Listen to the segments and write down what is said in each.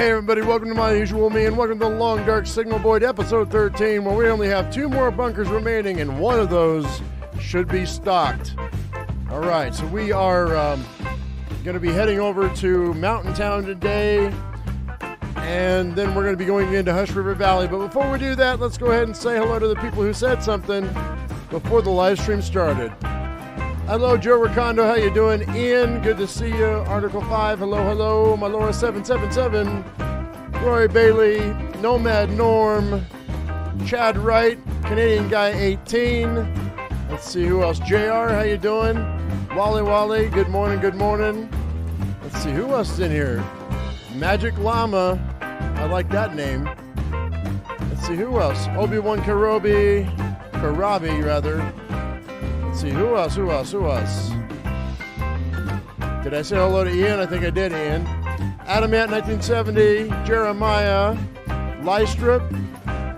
Hey everybody, welcome to My Usual Me and welcome to the Long Dark Signal Void episode 13, where we only have 2 more bunkers remaining and one of those should be stocked. Alright, so we are going to be heading over to Mountain Town today, and then we're going to be going into Hush River Valley. But before we do that, let's go ahead and say hello to the people who said something before the live stream started. Hello, Joe Ricondo. How you doing? Ian, good to see you. Article 5, hello. Malora 777. Roy Bailey. Nomad Norm. Chad Wright. Canadian Guy 18. Let's see who else. JR, how you doing? Wally. Good morning. Let's see who else is in here. Magic Llama. I like that name. Let's see who else. Obi-Wan Karabi, rather. Let's see, who else? Did I say hello to Ian? I think I did, Ian. Adamant 1970, Jeremiah, Lystrip,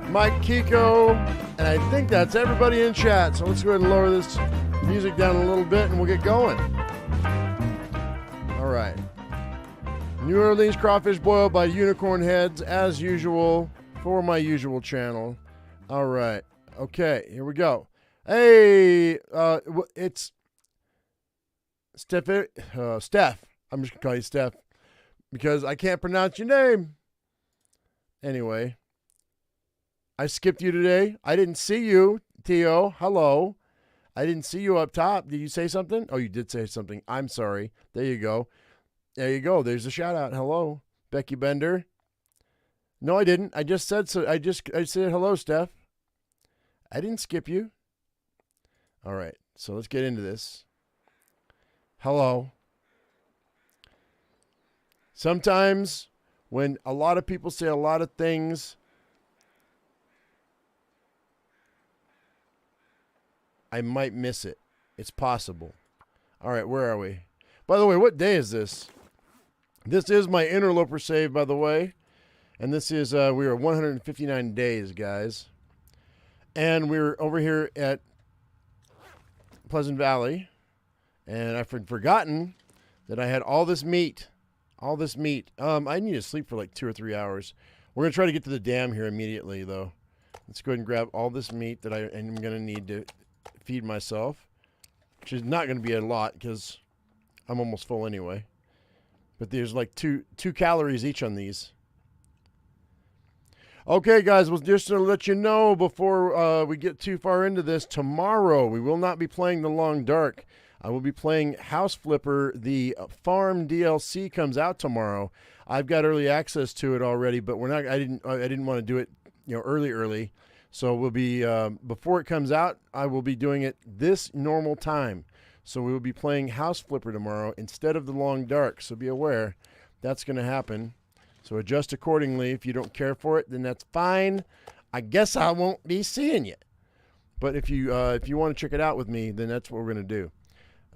Mike Kiko, and I think that's everybody in chat. So let's go ahead and lower this music down a little bit and we'll get going. All right. New Orleans crawfish boiled by Unicorn Heads, as usual, for my usual channel. All right. Okay, here we go. Hey, it's Steph. I'm just going to call you Steph because I can't pronounce your name. Anyway, I skipped you today. I didn't see you, Theo. Hello. I didn't see you up top. Did you say something? Oh, you did say something. I'm sorry. There you go. There's a shout out. Hello, Becky Bender. No, I didn't. I just said so. I said hello, Steph. I didn't skip you. All right, so let's get into this. Hello. Sometimes when a lot of people say a lot of things, I might miss it. It's possible. All right, where are we? By the way, what day is this? This is my interloper save, by the way. And this is, we are 159 days, guys. And we're over here at Pleasant Valley, and I've forgotten that I had all this meat. I need to sleep for like 2 or 3 hours. We're going to try to get to the dam here immediately, though. Let's go ahead and grab all this meat that I am going to need to feed myself, which is not going to be a lot because I'm almost full anyway. But there's like 2 calories each on these. Okay, guys, well, just to let you know before we get too far into this, tomorrow we will not be playing The Long Dark. I will be playing House Flipper. The farm DLC comes out tomorrow. I've got early access to it already, but we're not. I didn't want to do it, early. So we'll be before it comes out. I will be doing it this normal time. So we will be playing House Flipper tomorrow instead of The Long Dark. So be aware that's going to happen. So adjust accordingly. If you don't care for it, then that's fine. I guess I won't be seeing you. But if you want to check it out with me, then that's what we're going to do.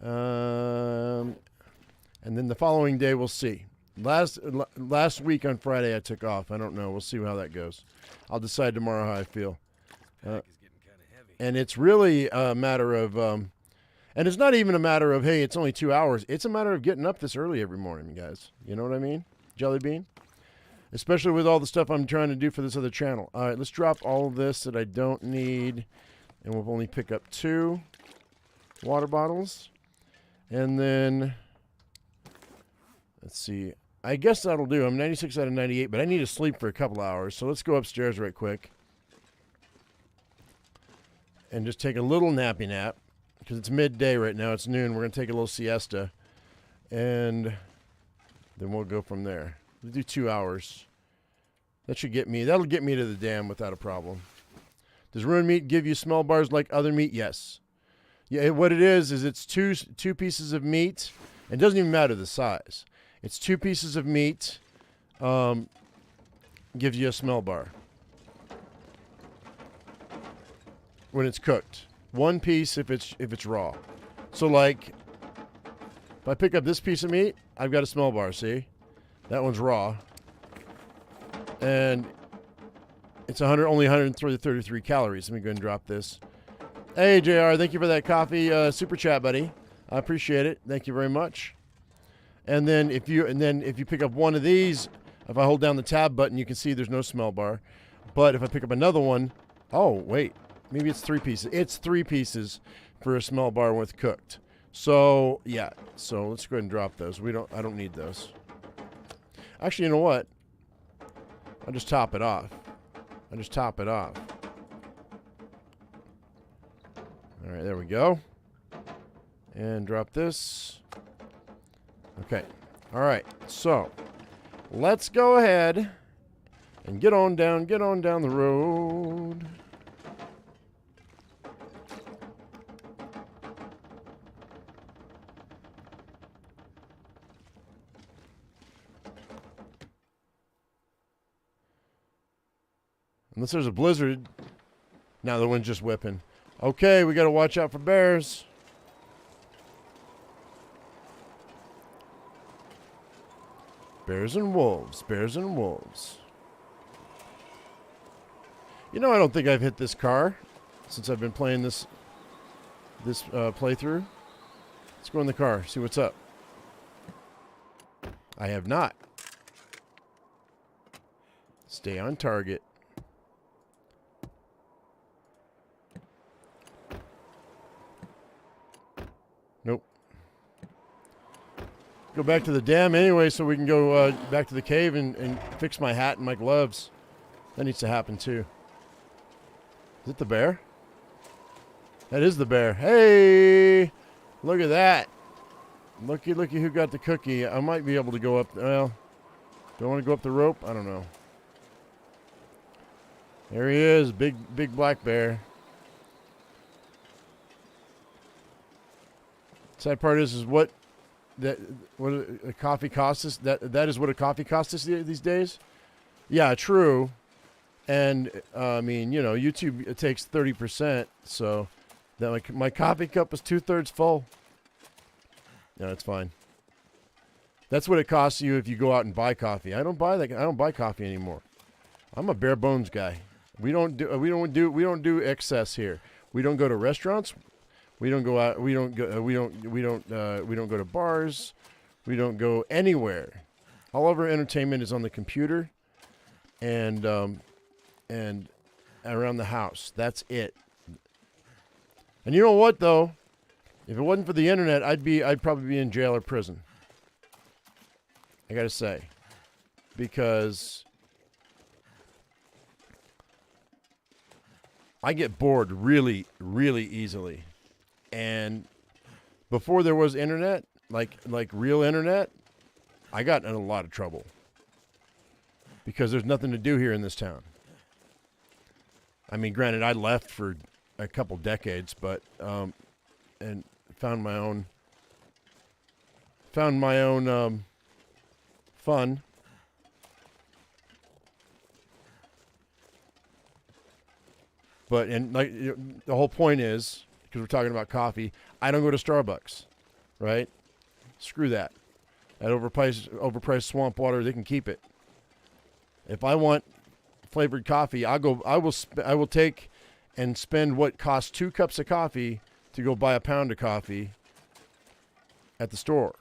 And then the following day, we'll see. Last week on Friday, I took off. I don't know. We'll see how that goes. I'll decide tomorrow how I feel. And it's really a matter of, and it's not even a matter of, hey, it's only 2 hours. It's a matter of getting up this early every morning, guys. You know what I mean? Jelly bean? Especially with all the stuff I'm trying to do for this other channel. All right, let's drop all of this that I don't need. And we'll only pick up 2 water bottles. And then, let's see. I guess that'll do. I'm 96 out of 98, but I need to sleep for a couple hours. So let's go upstairs right quick. And just take a little nappy nap. Because it's midday right now. It's noon. We're going to take a little siesta. And then we'll go from there. We'll do 2 hours. That'll get me to the dam without a problem. Does ruined meat give you smell bars like other meat? Yes. Yeah, what it is it's two pieces of meat. It doesn't even matter the size. It's 2 pieces of meat. Gives you a smell bar when it's cooked. 1 piece if it's raw. So like, if I pick up this piece of meat, I've got a smell bar. See? That one's raw. And it's only 133 calories. Let me go ahead and drop this. Hey, JR, thank you for that coffee super chat, buddy. I appreciate it. Thank you very much. And then if you pick up one of these If I hold down the tab button, you can see there's no smell bar. But if I pick up another one, oh, wait. Maybe it's 3 pieces. It's 3 pieces for a smell bar with cooked. So, yeah. So let's go ahead and drop those. I don't need those. Actually, you know what? I'll just top it off. All right, there we go. And drop this. Okay. All right. So, let's go ahead and get on down the road. Unless there's a blizzard. Now the wind's just whipping. Okay, we got to watch out for bears. Bears and wolves. Bears and wolves. You know, I don't think I've hit this car since I've been playing this playthrough. Let's go in the car, see what's up. I have not. Stay on target. Nope. Go back to the dam anyway so we can go back to the cave and fix my hat and my gloves. That needs to happen too. Is it the bear? That is the bear. Hey! Look at that. Looky who got the cookie. I might be able to go up. Well, do I want to go up the rope? I don't know. There he is. Big black bear. Sad part is what a coffee costs us. That is what a coffee costs us these days. Yeah, true. And I mean, you know, YouTube, it takes 30%, so that my coffee cup is 2/3 full. No, it's fine. That's what it costs you if you go out and buy coffee. I don't buy coffee anymore. I'm a bare bones guy. We don't do excess here. We don't go to restaurants. We don't go out. We don't go to bars. We don't go anywhere. All of our entertainment is on the computer, and around the house. That's it. And you know what though? If it wasn't for the internet, I'd probably be in jail or prison. I gotta say, because I get bored really, really easily. And before there was internet, like real internet, I got in a lot of trouble because there's nothing to do here in this town. I mean, granted, I left for a couple decades, but and found my own fun. But the whole point is, because we're talking about coffee, I don't go to Starbucks, right? Screw that. That overpriced swamp water, they can keep it. If I want flavored coffee, I will take and spend what costs 2 cups of coffee to go buy a pound of coffee at the store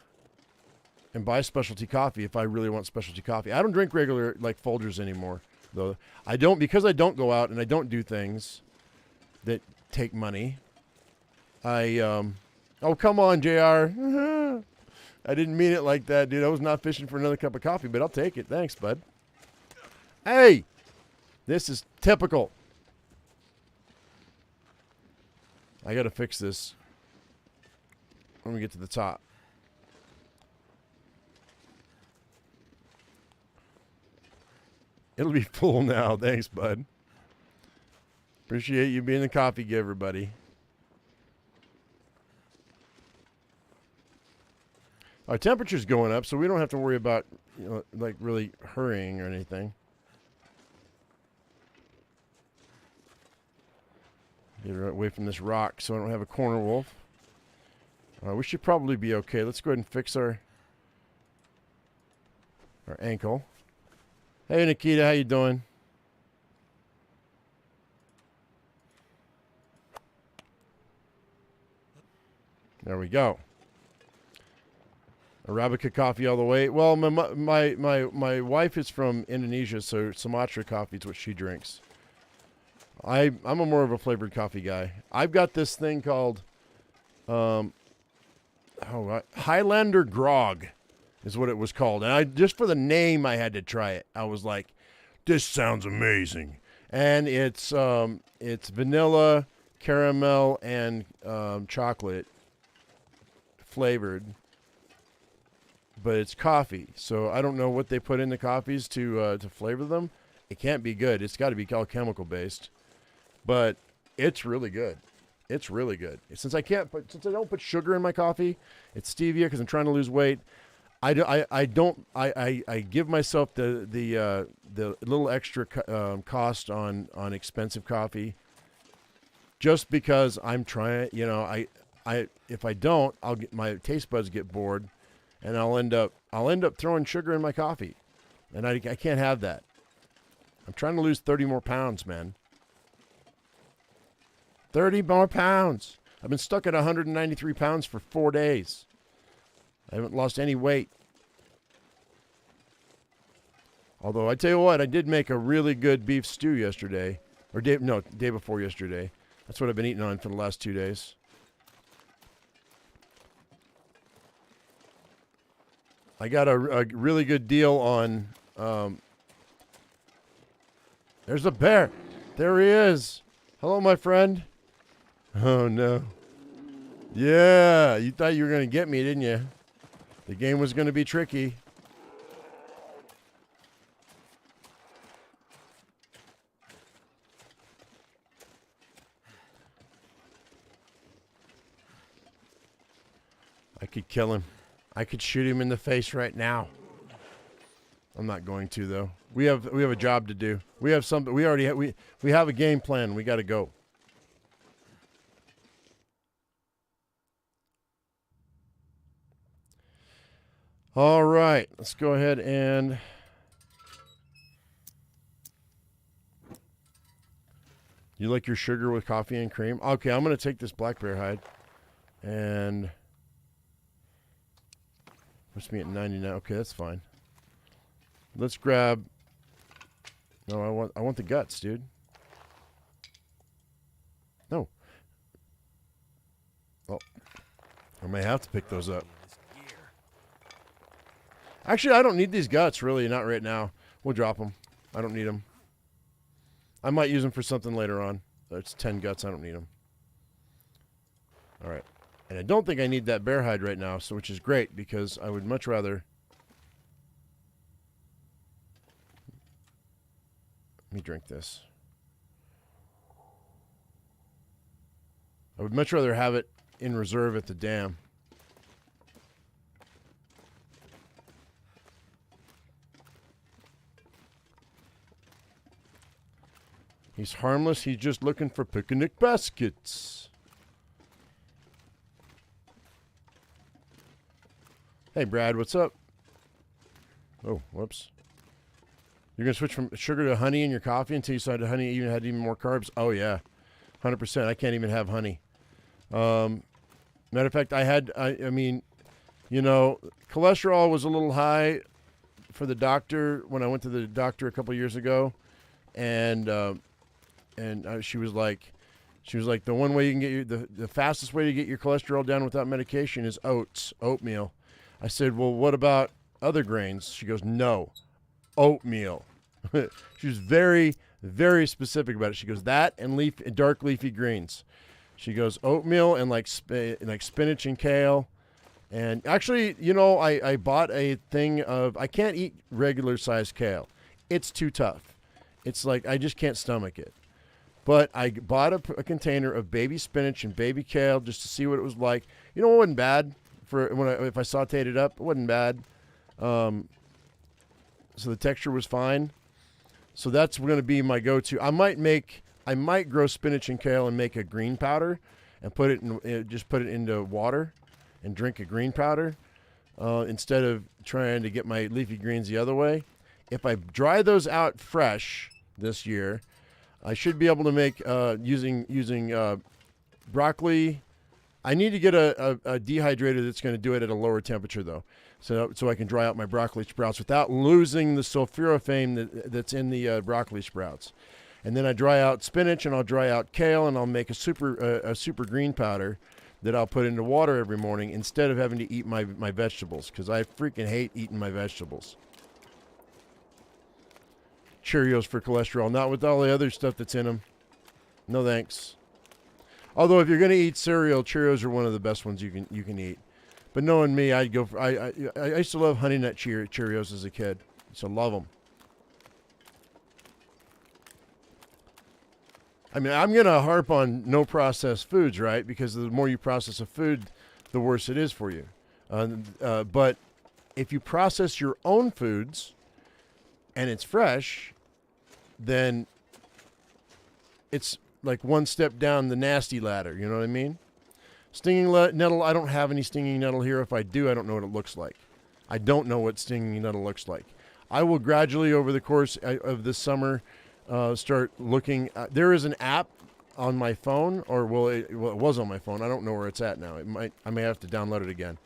and buy specialty coffee if I really want specialty coffee. I don't drink regular like Folgers anymore, though. Because I don't go out and I don't do things that take money. Oh, come on, JR. I didn't mean it like that, dude. I was not fishing for another cup of coffee, but I'll take it. Thanks, bud. Hey, this is typical. I got to fix this when we get to the top. It'll be full now. Thanks, bud. Appreciate you being the coffee giver, buddy. Our temperature's going up, so we don't have to worry about, like really hurrying or anything. Get away from this rock so I don't have a corner wolf. We should probably be okay. Let's go ahead and fix our ankle. Hey, Nikita, how you doing? There we go. Arabica coffee all the way. Well, my wife is from Indonesia, so Sumatra coffee is what she drinks. I'm a more of a flavored coffee guy. I've got this thing called Highlander Grog is what it was called. And I just for the name I had to try it. I was like, this sounds amazing. And it's vanilla, caramel, and chocolate flavored. But it's coffee, so I don't know what they put in the coffees to flavor them. It can't be good. It's got to be all chemical based, but it's really good. It's really good. Since I don't put sugar in my coffee, it's stevia because I'm trying to lose weight. I give myself the little extra cost on expensive coffee, just because I'm trying. You know, if I don't, I'll get my taste buds get bored. And I'll end up throwing sugar in my coffee, and I can't have that. I'm trying to lose 30 more pounds, man. 30 more pounds. I've been stuck at 193 pounds for 4 days. I haven't lost any weight. Although I tell you what, I did make a really good beef stew yesterday, day before yesterday. That's what I've been eating on for the last 2 days. I got a really good deal on, there's a bear. There he is. Hello, my friend. Oh, no. Yeah, you thought you were going to get me, didn't you? The game was going to be tricky. I could kill him. I could shoot him in the face right now. I'm not going to though. We have a job to do. We have something. We already have, we have a game plan. We got to go. All right, let's go ahead and you like your sugar with coffee and cream? Okay, I'm going to take this black bear hide and puts me at 99. Okay, that's fine. Let's grab. No, I want the guts, dude. No. Oh, I may have to pick those up. Actually, I don't need these guts, really. Not right now. We'll drop them. I don't need them. I might use them for something later on. It's 10 guts. I don't need them. All right. And I don't think I need that bear hide right now, so which is great because I would much rather. Let me drink this. I would much rather have it in reserve at the dam. He's harmless. He's just looking for picnic baskets. Hey, Brad, what's up? Oh, whoops. You're going to switch from sugar to honey in your coffee until you decided honey even had even more carbs? Oh, yeah. 100%. I can't even have honey. Matter of fact, I mean, you know, cholesterol was a little high for the doctor when I went to the doctor a couple of years ago. And she was like, the one way you can get the fastest way to get your cholesterol down without medication is oatmeal. I said, well, what about other grains? She goes, no, oatmeal. She was very, very specific about it. She goes, that and dark leafy greens. She goes, oatmeal and like spinach and kale. And actually, you know, I bought a thing of, I can't eat regular size kale. It's too tough. It's like, I just can't stomach it. But I bought a container of baby spinach and baby kale just to see what it was like. You know, it wasn't bad if I sauteed it up. It wasn't bad. So the texture was fine. So that's going to be my go-to. I might grow spinach and kale and make a green powder and put it into water and drink a green powder instead of trying to get my leafy greens the other way. If I dry those out fresh this year, I should be able to make using broccoli, I need to get a dehydrator that's going to do it at a lower temperature, though, so I can dry out my broccoli sprouts without losing the sulforaphane that's in the broccoli sprouts. And then I dry out spinach, and I'll dry out kale, and I'll make a super green powder that I'll put into water every morning instead of having to eat my vegetables, because I freaking hate eating my vegetables. Cheerios for cholesterol, not with all the other stuff that's in them. No thanks. Although if you're going to eat cereal, Cheerios are one of the best ones you can eat. But knowing me, I'd go for, I used to love Honey Nut Cheerios as a kid. I used to love them. I mean, I'm going to harp on no processed foods, right? Because the more you process a food, the worse it is for you. But if you process your own foods and it's fresh, then it's like one step down the nasty ladder. You know what I mean? Stinging nettle, I don't have any stinging nettle here. If I do, I don't know what it looks like. I don't know what stinging nettle looks like. I will gradually, over the course of this summer, start looking. There is an app on my phone, or it was on my phone. I don't know where it's at now. I may have to download it again,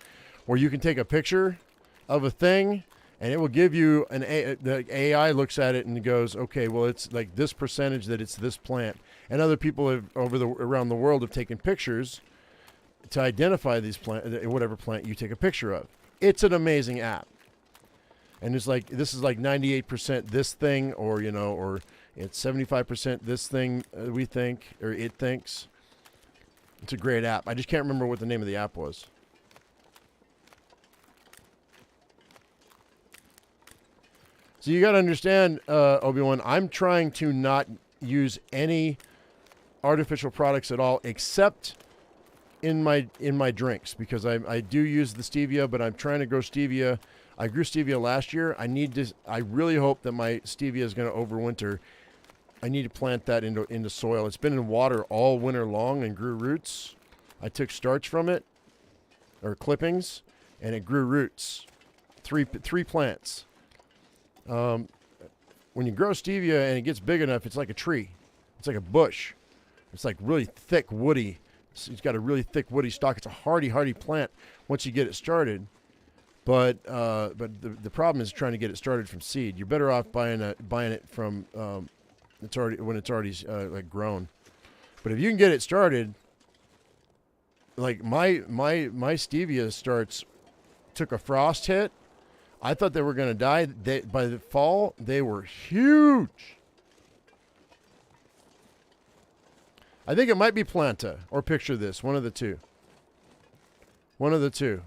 where you can take a picture of a thing, and it will give you the AI looks at it and goes, okay, well, it's like this percentage that it's this plant. And other people around the world have taken pictures to identify these whatever plant you take a picture of. It's an amazing app. And it's like, this is like 98% this thing, or it's 75% this thing we think, or it thinks. It's a great app. I just can't remember what the name of the app was. So you got to understand, Obi-Wan, I'm trying to not use any artificial products at all, except in my drinks, because I do use the stevia, but I'm trying to grow stevia. I grew stevia last year. I really hope that my stevia is going to overwinter. I need to plant that into soil. It's been in water all winter long and grew roots. I took starch from it, or clippings, and it grew roots. Three plants. When you grow stevia and it gets big enough, it's like a tree. It's like a bush. It's like really thick, woody. It's got a really thick, woody stalk. It's a hardy plant once you get it started. But the problem is trying to get it started from seed. You're better off buying it from it's already like grown. But if you can get it started, like my stevia took a frost hit. I thought they were going to die. By the fall, they were huge. I think it might be Planta or Picture This, one of the two. One of the two.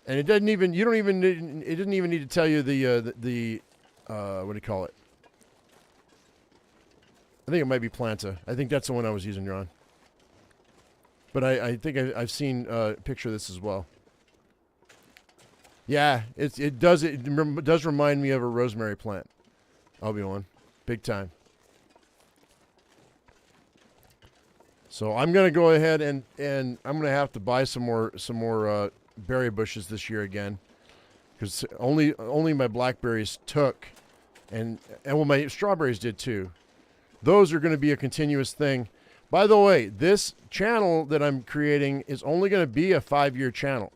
And it didn't even need to tell you the what do you call it? I think it might be Planta. I think that's the one I was using, Ron. But I think I've seen Picture This as well. Yeah, it does remind me of a rosemary plant. Obi-Wan, big time. So I'm gonna go ahead and I'm gonna have to buy some more berry bushes this year again, because only my blackberries took, and well, my strawberries did too. Those are going to be a continuous thing. By the way, this channel that I'm creating is only going to be a 5-year channel.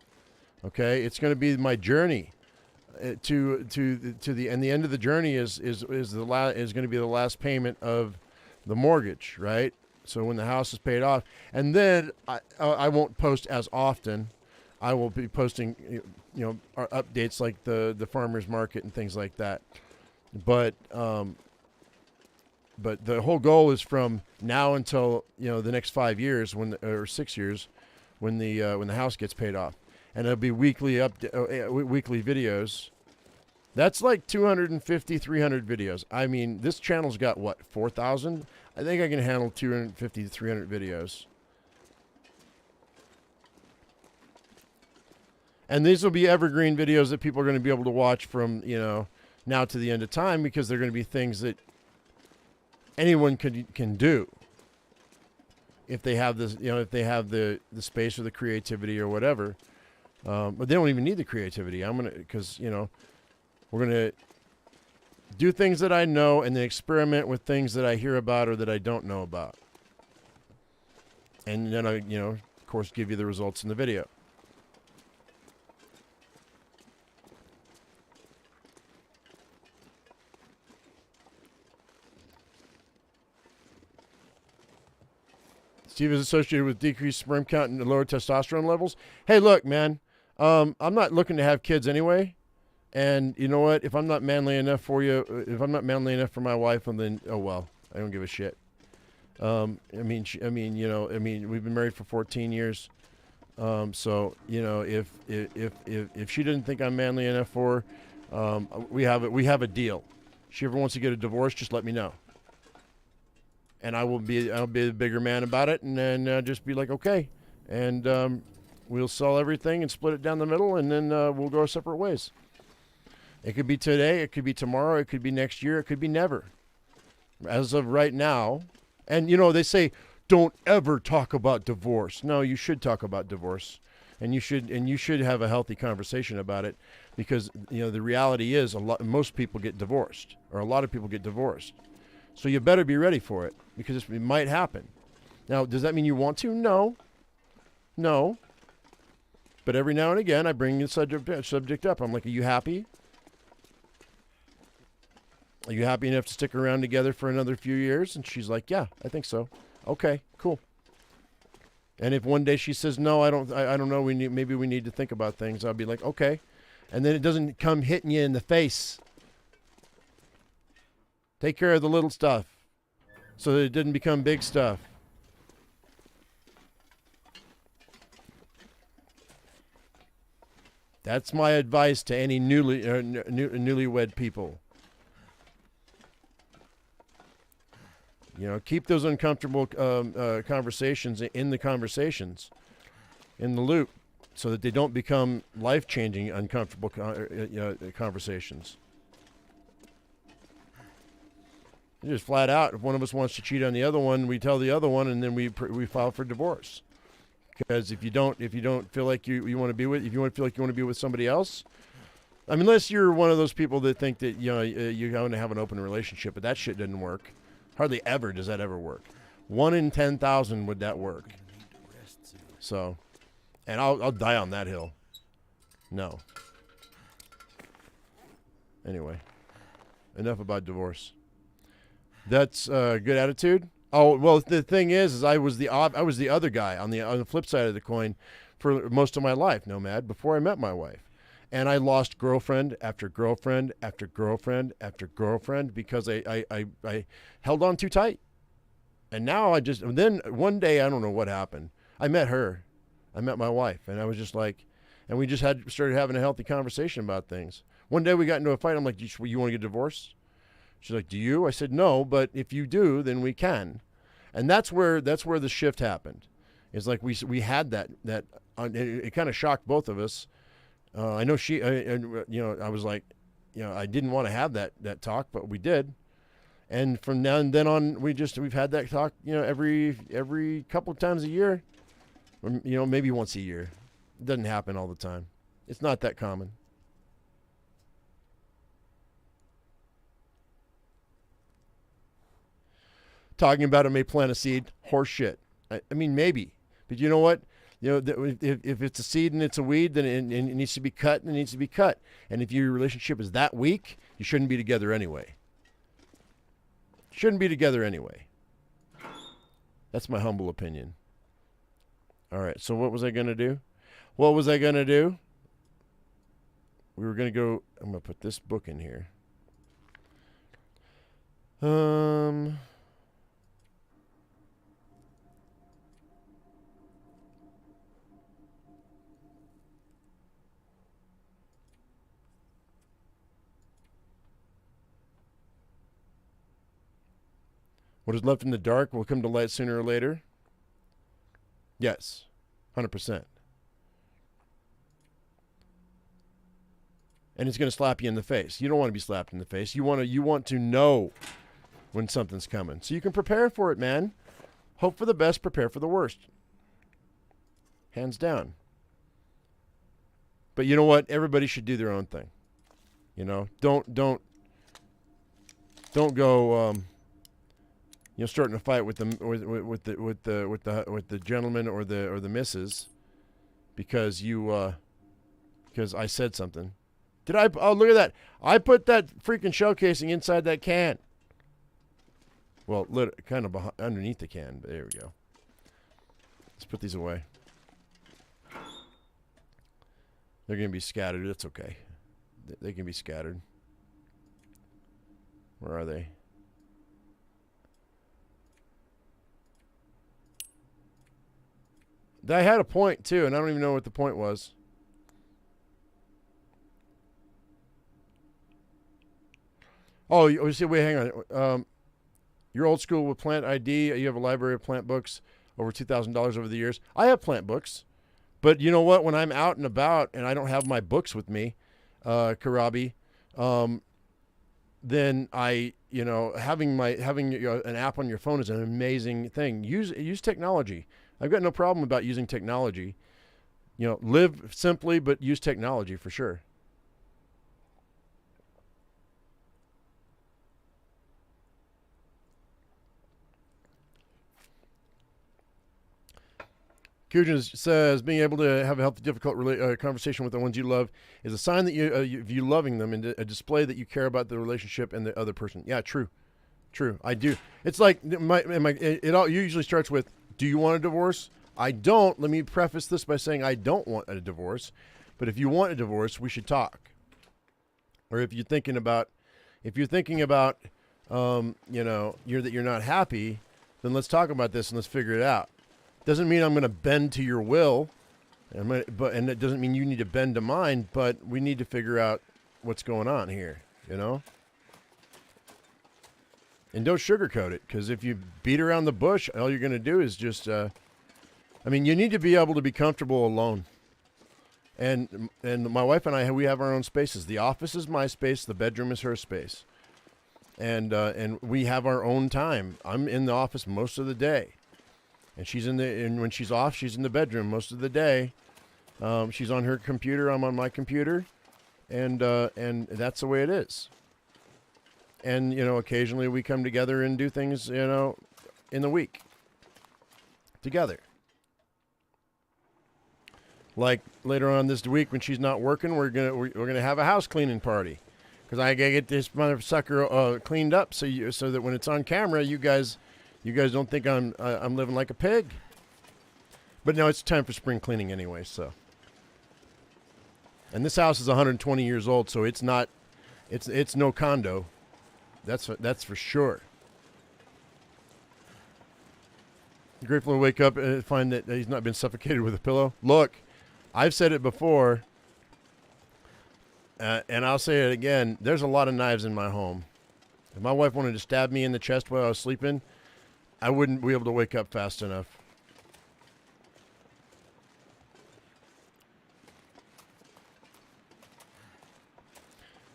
Okay, it's going to be my journey to the and the end of the journey is going to be the last payment of the mortgage, right? So when the house is paid off, and then I won't post as often. I will be posting, updates like the farmers market and things like that. But the whole goal is from now until the next 5 years, or 6 years, when the house gets paid off, and it'll be weekly videos. That's like 250, 300 videos. I mean, this channel's got what, 4,000? I think I can handle 250 to 300 videos. And these will be evergreen videos that people are going to be able to watch from, now to the end of time, because they're going to be things that anyone can do if they have this, if they have the space or the creativity or whatever. But they don't even need the creativity. Because we're going to do things that I know and then experiment with things that I hear about or that I don't know about. And then I, of course, give you the results in the video. Steve is associated with decreased sperm count and lower testosterone levels. Hey, look, man, I'm not looking to have kids anyway. And you know what? If I'm not manly enough for you, if I'm not manly enough for my wife, then oh well, I don't give a shit. We've been married for 14 years. So if she didn't think I'm manly enough for her, we have a deal. If she ever wants to get a divorce, just let me know. And I'll be the bigger man about it, and then just be like, okay, and we'll sell everything and split it down the middle, and then we'll go our separate ways. It could be today, it could be tomorrow, it could be next year, it could be never. As of right now, and they say don't ever talk about divorce. No, you should talk about divorce, and you should have a healthy conversation about it, because the reality is most people get divorced, or a lot of people get divorced. So you better be ready for it, because it might happen. Now, does that mean you want to? No. But every now and again, I bring the subject up. I'm like, are you happy? Are you happy enough to stick around together for another few years? And she's like, yeah, I think so. Okay, cool. And if one day she says, no, I don't know, maybe we need to think about things, I'll be like, okay. And then it doesn't come hitting you in the face. Take care of the little stuff so that it didn't become big stuff. That's my advice to any newlywed people. Keep those uncomfortable conversations in the loop, so that they don't become life-changing, uncomfortable conversations. Just flat out, if one of us wants to cheat on the other one, we tell the other one, and then we file for divorce. Because if you don't feel like you want to be with, if you want to feel like you want to be with somebody else, I mean, unless you're one of those people that think that you're going to have an open relationship, but that shit didn't work. Hardly ever does that ever work. 1 in 10,000 would that work. So, and I'll die on that hill. No. Anyway, enough about divorce. That's a good attitude. Oh, well, the thing is I was the other guy on the flip side of the coin for most of my life, Nomad, before I met my wife. And I lost girlfriend after girlfriend after girlfriend after girlfriend because I held on too tight. And now then one day, I don't know what happened. I met her. I met my wife, and I was just like, and we just started having a healthy conversation about things. One day we got into a fight. I'm like, you want to get divorced? She's like, do you? I said, no, but if you do, then we can. And that's where the shift happened. It's like we had that it kind of shocked both of us. I know I was like, I didn't want to have that talk, but we did. And from now and then on, we've had that talk, every couple of times a year, or, maybe once a year. It doesn't happen all the time. It's not that common. Talking about it may plant a seed. Horse shit. I mean, maybe. But you know what? If it's a seed and it's a weed, then it needs to be cut, and it needs to be cut. And if your relationship is that weak, you shouldn't be together anyway. Shouldn't be together anyway. That's my humble opinion. All right, so what was I going to do? We were going to go, I'm going to put this book in here. What is left in the dark will come to light sooner or later. Yes, 100%. And it's going to slap you in the face. You don't want to be slapped in the face. You want to know when something's coming, so you can prepare for it, man. Hope for the best, prepare for the worst. Hands down. But you know what? Everybody should do their own thing. Don't go. starting a fight with the gentleman or the missus because because I said something. Did I? Oh, look at that! I put that freaking shell casing inside that can. Well, kind of underneath the can, but there we go. Let's put these away. They're going to be scattered. That's okay. They can be scattered. Where are they? I had a point, too, and I don't even know what the point was. Oh, you see, wait, hang on. You're old school with plant ID. You have a library of plant books, over $2,000 over the years. I have plant books. But you know what? When I'm out and about and I don't have my books with me, Karabi, then having an app on your phone is an amazing thing. Use technology. I've got no problem about using technology. Live simply, but use technology for sure. Kujin says, being able to have a healthy, difficult conversation with the ones you love is a sign that you loving them and a display that you care about the relationship and the other person. Yeah, true. I do. It's like it all usually starts with, do you want a divorce? I don't. Let me preface this by saying I don't want a divorce. But if you want a divorce, we should talk. Or if you're thinking about, that you're not happy, then let's talk about this and let's figure it out. Doesn't mean I'm going to bend to your will, and it doesn't mean you need to bend to mine, but we need to figure out what's going on here, And don't sugarcoat it, because if you beat around the bush, all you're going to do is just, you need to be able to be comfortable alone. And my wife and I, we have our own spaces. The office is my space. The bedroom is her space. And we have our own time. I'm in the office most of the day. And when she's off, she's in the bedroom most of the day. She's on her computer. I'm on my computer, and that's the way it is. And occasionally we come together and do things, in the week together. Like later on this week when she's not working, we're gonna have a house cleaning party, because I gotta get this motherfucker cleaned up so that when it's on camera, you guys don't think I'm living like a pig. But no, it's time for spring cleaning anyway, so. And this house is 120 years old, so it's no condo. That's for sure. Grateful to wake up and find that he's not been suffocated with a pillow. Look, I've said it before, and I'll say it again. There's a lot of knives in my home. If my wife wanted to stab me in the chest while I was sleeping, I wouldn't be able to wake up fast enough.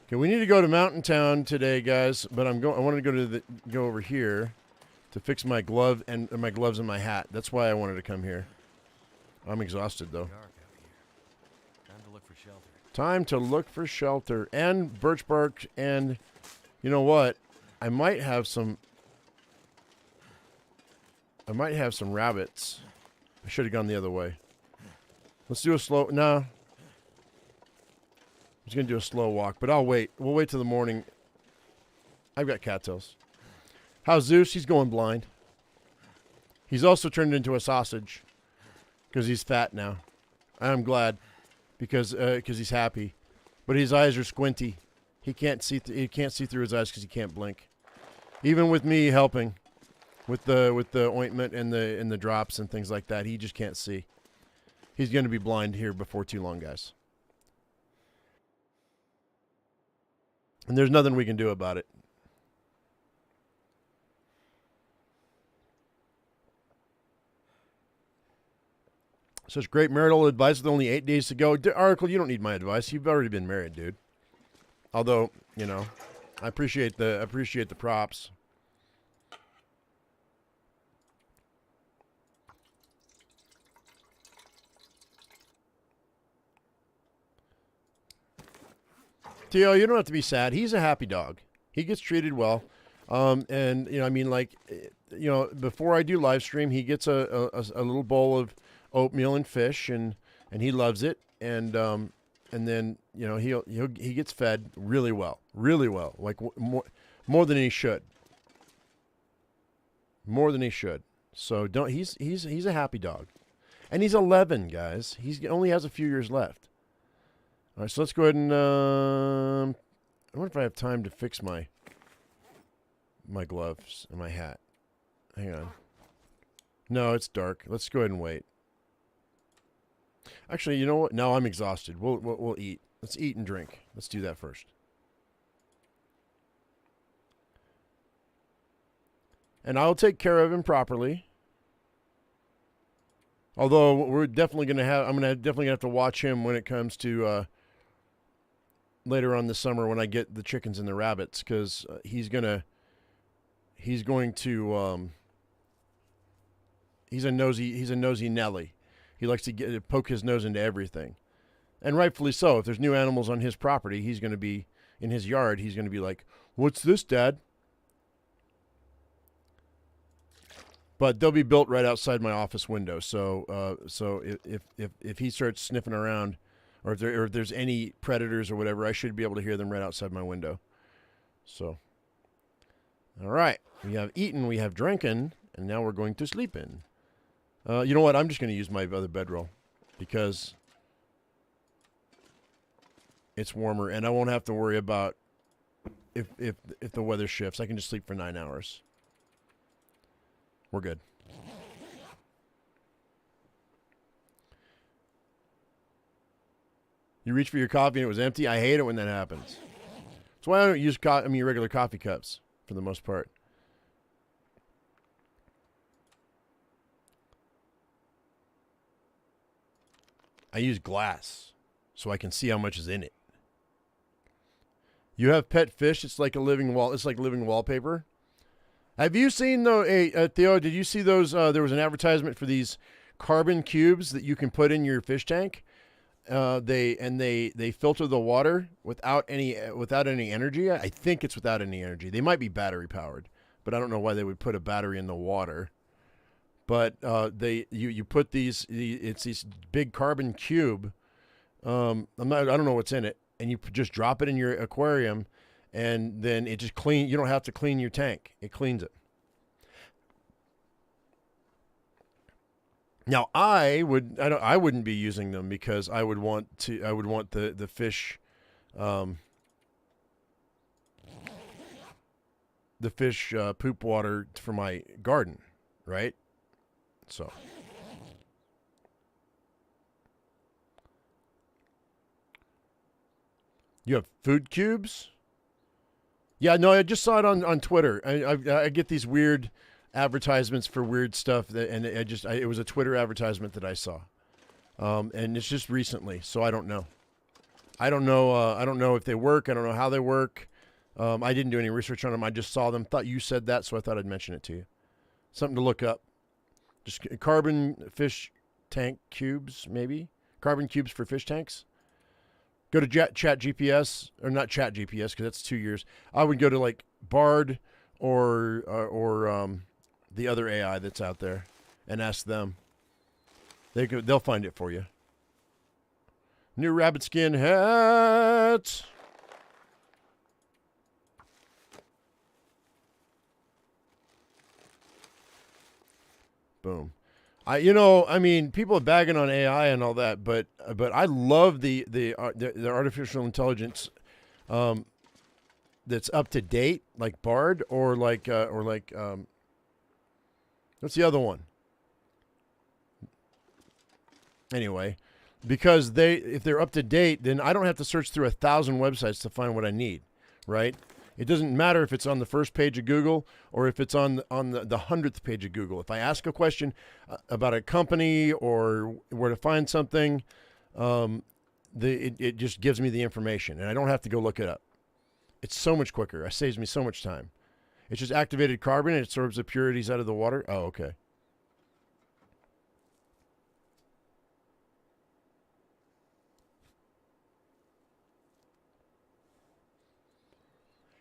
Okay, we need to go to Mountain Town today, guys. But I wanted to go over here to fix my glove and my gloves and my hat. That's why I wanted to come here. I'm exhausted though. Time to look for shelter. Time to look for shelter and birch bark, and you know what? I might have some rabbits. I should have gone the other way. Let's do a slow... No. I was going to do a slow walk, but I'll wait. We'll wait till the morning. I've got cattails. How's Zeus? He's going blind. He's also turned into a sausage because he's fat now. I'm glad because he's happy. But his eyes are squinty. He can't see through his eyes because he can't blink. Even with me helping. With the ointment and the drops and things like that, he just can't see. He's going to be blind here before too long, guys. And there's nothing we can do about it. Such great marital advice with only 8 days to go. Oracle, you don't need my advice. You've already been married, dude. Although, I appreciate the props. Theo, you don't have to be sad. He's a happy dog. He gets treated well. And I mean, like, before I do live stream, he gets a little bowl of oatmeal and fish, and he loves it. And then he gets fed really well, like more than he should, more than he should. So don't he's a happy dog, and he's 11, guys. He only has a few years left. All right, so let's go ahead and I wonder if I have time to fix my gloves and my hat. Hang on. No, it's dark. Let's go ahead and wait. Actually, you know what? No, I'm exhausted. We'll eat. Let's eat and drink. Let's do that first. And I'll take care of him properly. Although we're definitely gonna have, definitely gonna have to watch him when it comes to later on this summer when I get the chickens and the rabbits, because he's going to he's a nosy Nelly. He likes to poke his nose into everything, and rightfully so. If there's new animals on his property, he's going to be in his yard. He's going to be like, "What's this, Dad?" But they'll be built right outside my office window. So if he starts sniffing around, or if there's any predators or whatever, I should be able to hear them right outside my window. So, all right, we have eaten, we have drinking, and now we're going to sleep in. You know what? I'm just going to use my other bedroll because it's warmer, and I won't have to worry about if the weather shifts. I can just sleep for 9 hours. We're good. You reach for your coffee and it was empty. I hate it when that happens. That's why I don't use regular coffee cups for the most part. I use glass so I can see how much is in it. You have pet fish. It's like a living wall. It's like living wallpaper. Have you seen Theo? Did you see those? There was an advertisement for these carbon cubes that you can put in your fish tank. They filter the water without any energy. I think it's without any energy. They might be battery powered, but I don't know why they would put a battery in the water. But you put it's this big carbon cube. I don't know what's in it, and you just drop it in your aquarium. And then it just you don't have to clean your tank. It cleans it. Now I wouldn't be using them because I would want the fish poop water for my garden, right? So you have food cubes? Yeah, no, I just saw it on Twitter. I get these weird advertisements for weird stuff, it was a Twitter advertisement that I saw, and it's just recently, so I don't know. I don't know if they work. I don't know how they work. I didn't do any research on them. I just saw them. Thought you said that, so I thought I'd mention it to you. Something to look up. Just carbon fish tank cubes, maybe carbon cubes for fish tanks. Go to Chat GPS, or not Chat GPS, because that's 2 years. I would go to like Bard or the other AI that's out there and ask them. They'll find it for you. New rabbit skin hat. Boom. People are bagging on AI and all that, but I love the artificial intelligence that's up to date, like Bard or like what's the other one? Anyway, because if they're up to date, then I don't have to search through 1,000 websites to find what I need, right? It doesn't matter if it's on the first page of Google or if it's on the 100th page of Google. If I ask a question about a company or where to find something, it just gives me the information, and I don't have to go look it up. It's so much quicker. It saves me so much time. It's just activated carbon, and it absorbs the impurities out of the water. Oh, okay.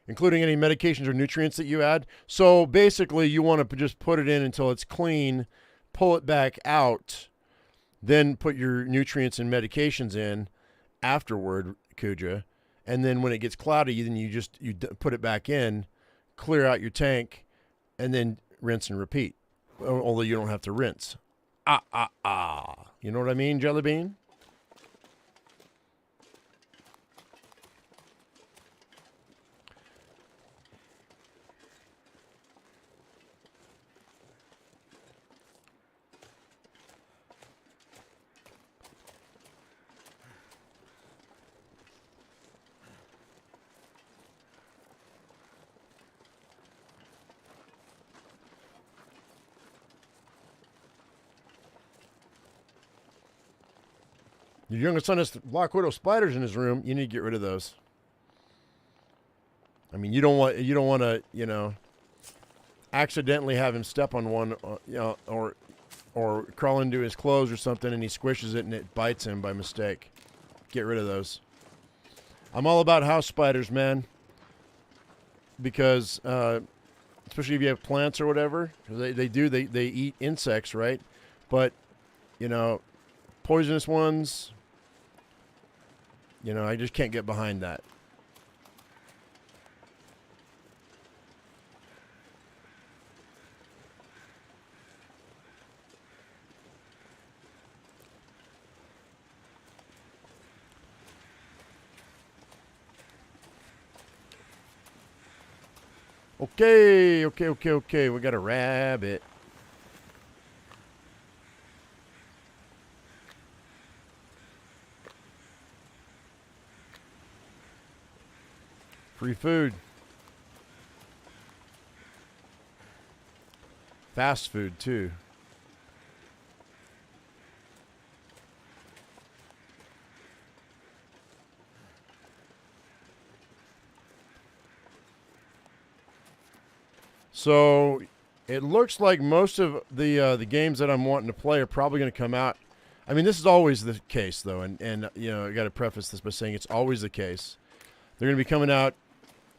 including any medications or nutrients that you add. So basically, you want to just put it in until it's clean, pull it back out, then put your nutrients and medications in afterward, Kuja. And then when it gets cloudy, then you put it back in, clear out your tank, and then rinse and repeat. Although you don't have to rinse. You know what I mean, Jelly Bean? Your youngest son has Black Widow spiders in his room. You need to get rid of those. I mean, you don't want to, accidentally have him step on one, or crawl into his clothes or something, and he squishes it and it bites him by mistake. Get rid of those. I'm all about house spiders, man, because especially if you have plants or whatever, they eat insects, right? But poisonous ones. I just can't get behind that. Okay. We got a rabbit. Free food. Fast food, too. So it looks like most of the games that I'm wanting to play are probably going to come out. I mean, this is always the case, though, and I got to preface this by saying it's always the case. They're going to be coming out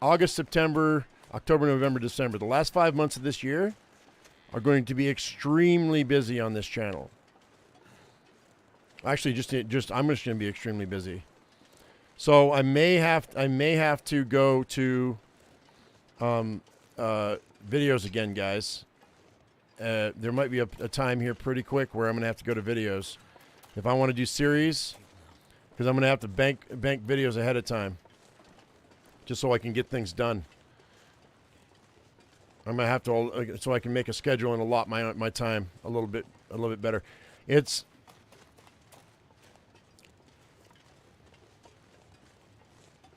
August, September, October, November, December. The last 5 months of this year are going to be extremely busy on this channel. Actually, I'm just going to be extremely busy. So I may have to go to videos again, guys. There might be a time here pretty quick where I'm going to have to go to videos if I want to do series, because I'm going to have to bank videos ahead of time, just so I can get things done. I'm gonna have to, so I can make a schedule and allot my time a little bit better. It's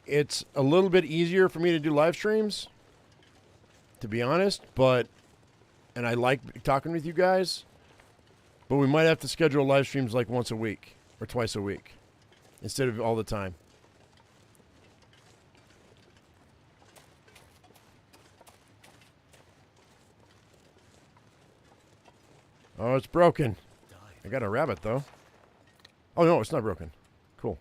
a little bit easier for me to do live streams, to be honest, and I like talking with you guys, but we might have to schedule live streams like once a week or twice a week instead of all the time. Oh, it's broken. I got a rabbit, though. Oh, no, it's not broken. Cool.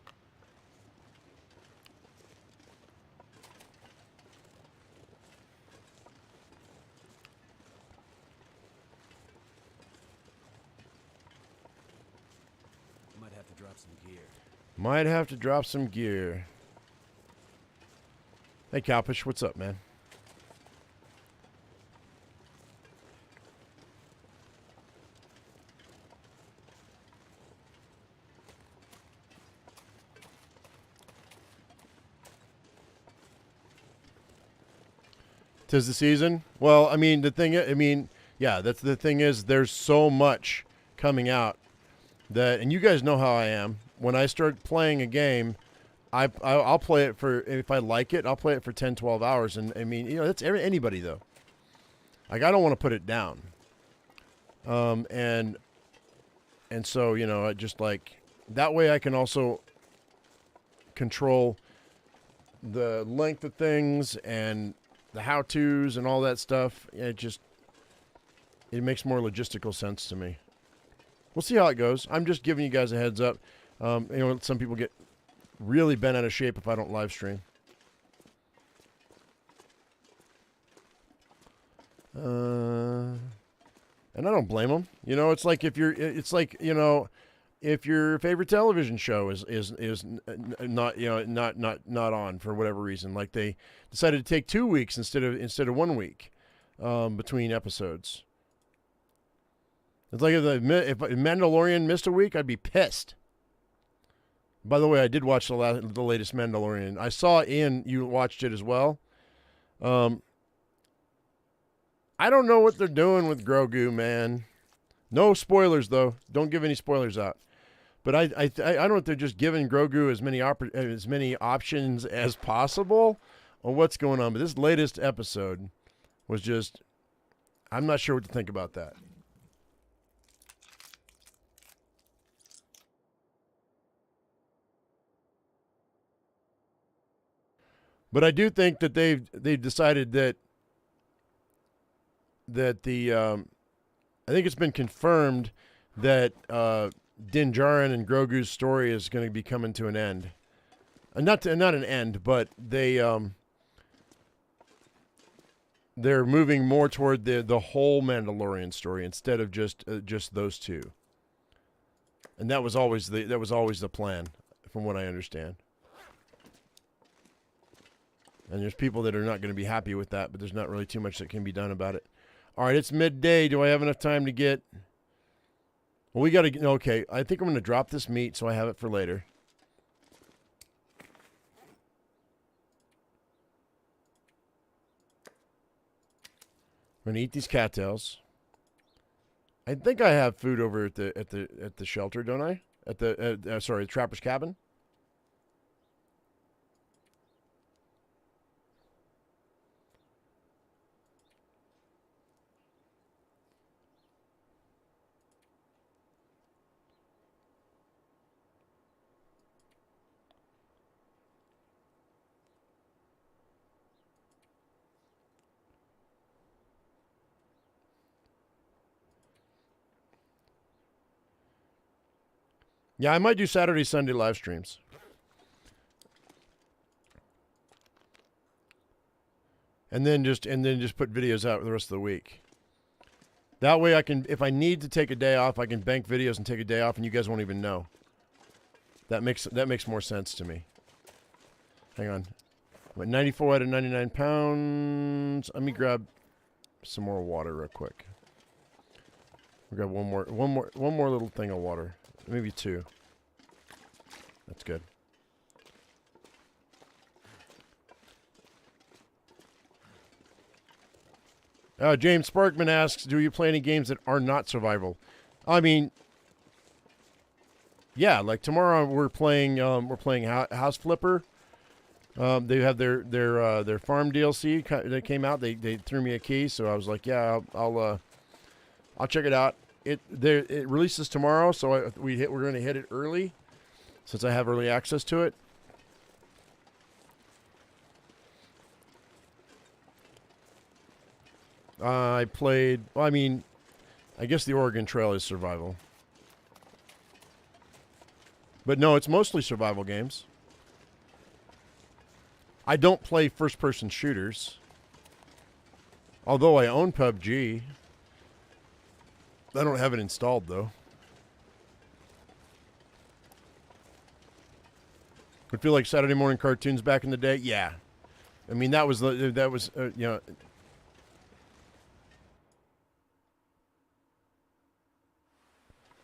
Might have to drop some gear. Might have to drop some gear. Hey, Cowpish, what's up, man? Tis the season. Well, I mean, that's the thing is, there's so much coming out that, and you guys know how I am. When I start playing a game, I'll play it for, if I like it, I'll play it for 10, 12 hours. And I mean, that's anybody though. Like, I don't want to put it down. And so, I just like, that way I can also control the length of things and the how-tos and all that stuff. It makes more logistical sense to me. We'll see how it goes. I'm just giving you guys a heads up. Some people get really bent out of shape if I don't live stream. And I don't blame them. You know, it's like if your favorite television show is not not on for whatever reason, like they decided to take 2 weeks instead of 1 week between episodes. It's like if Mandalorian missed a week, I'd be pissed. By the way, I did watch the latest Mandalorian. I saw Ian, you watched it as well. I don't know what they're doing with Grogu, man. No spoilers though. Don't give any spoilers out. But I don't know if they're just giving Grogu as many options as possible, or what's going on. But this latest episode was just, I'm not sure what to think about that. But I do think that they've decided that the I think it's been confirmed that Din Djarin and Grogu's story is going to be coming to an end. Not an end, but they're moving more toward the whole Mandalorian story instead of just those two. And that was always the plan, from what I understand. And there's people that are not going to be happy with that, but there's not really too much that can be done about it. All right, it's midday. Do I have enough time to get... Well, we got to... Okay, I think I'm going to drop this meat so I have it for later. I'm going to eat these cattails. I think I have food over at the shelter, don't I? At the sorry, the trapper's cabin. Yeah, I might do Saturday, Sunday live streams. And then just put videos out the rest of the week. That way I can, if I need to take a day off, I can bank videos and take a day off and you guys won't even know. That makes more sense to me. Hang on. I'm at 94 out of 99 pounds. Let me grab some more water real quick. We'll grab one more little thing of water. Maybe two. That's good. James Sparkman asks, do you play any games that are not survival? I mean, yeah, like tomorrow we're playing House Flipper. They have their farm DLC that came out. They threw me a key, so I was like, yeah, I'll check it out. It releases tomorrow, so we're going to hit it early, since I have early access to it. I played. Well, I mean, I guess the Oregon Trail is survival, but no, it's mostly survival games. I don't play first-person shooters, although I own PUBG. I don't have it installed, though. Would feel like Saturday morning cartoons back in the day? Yeah. I mean, that was you know...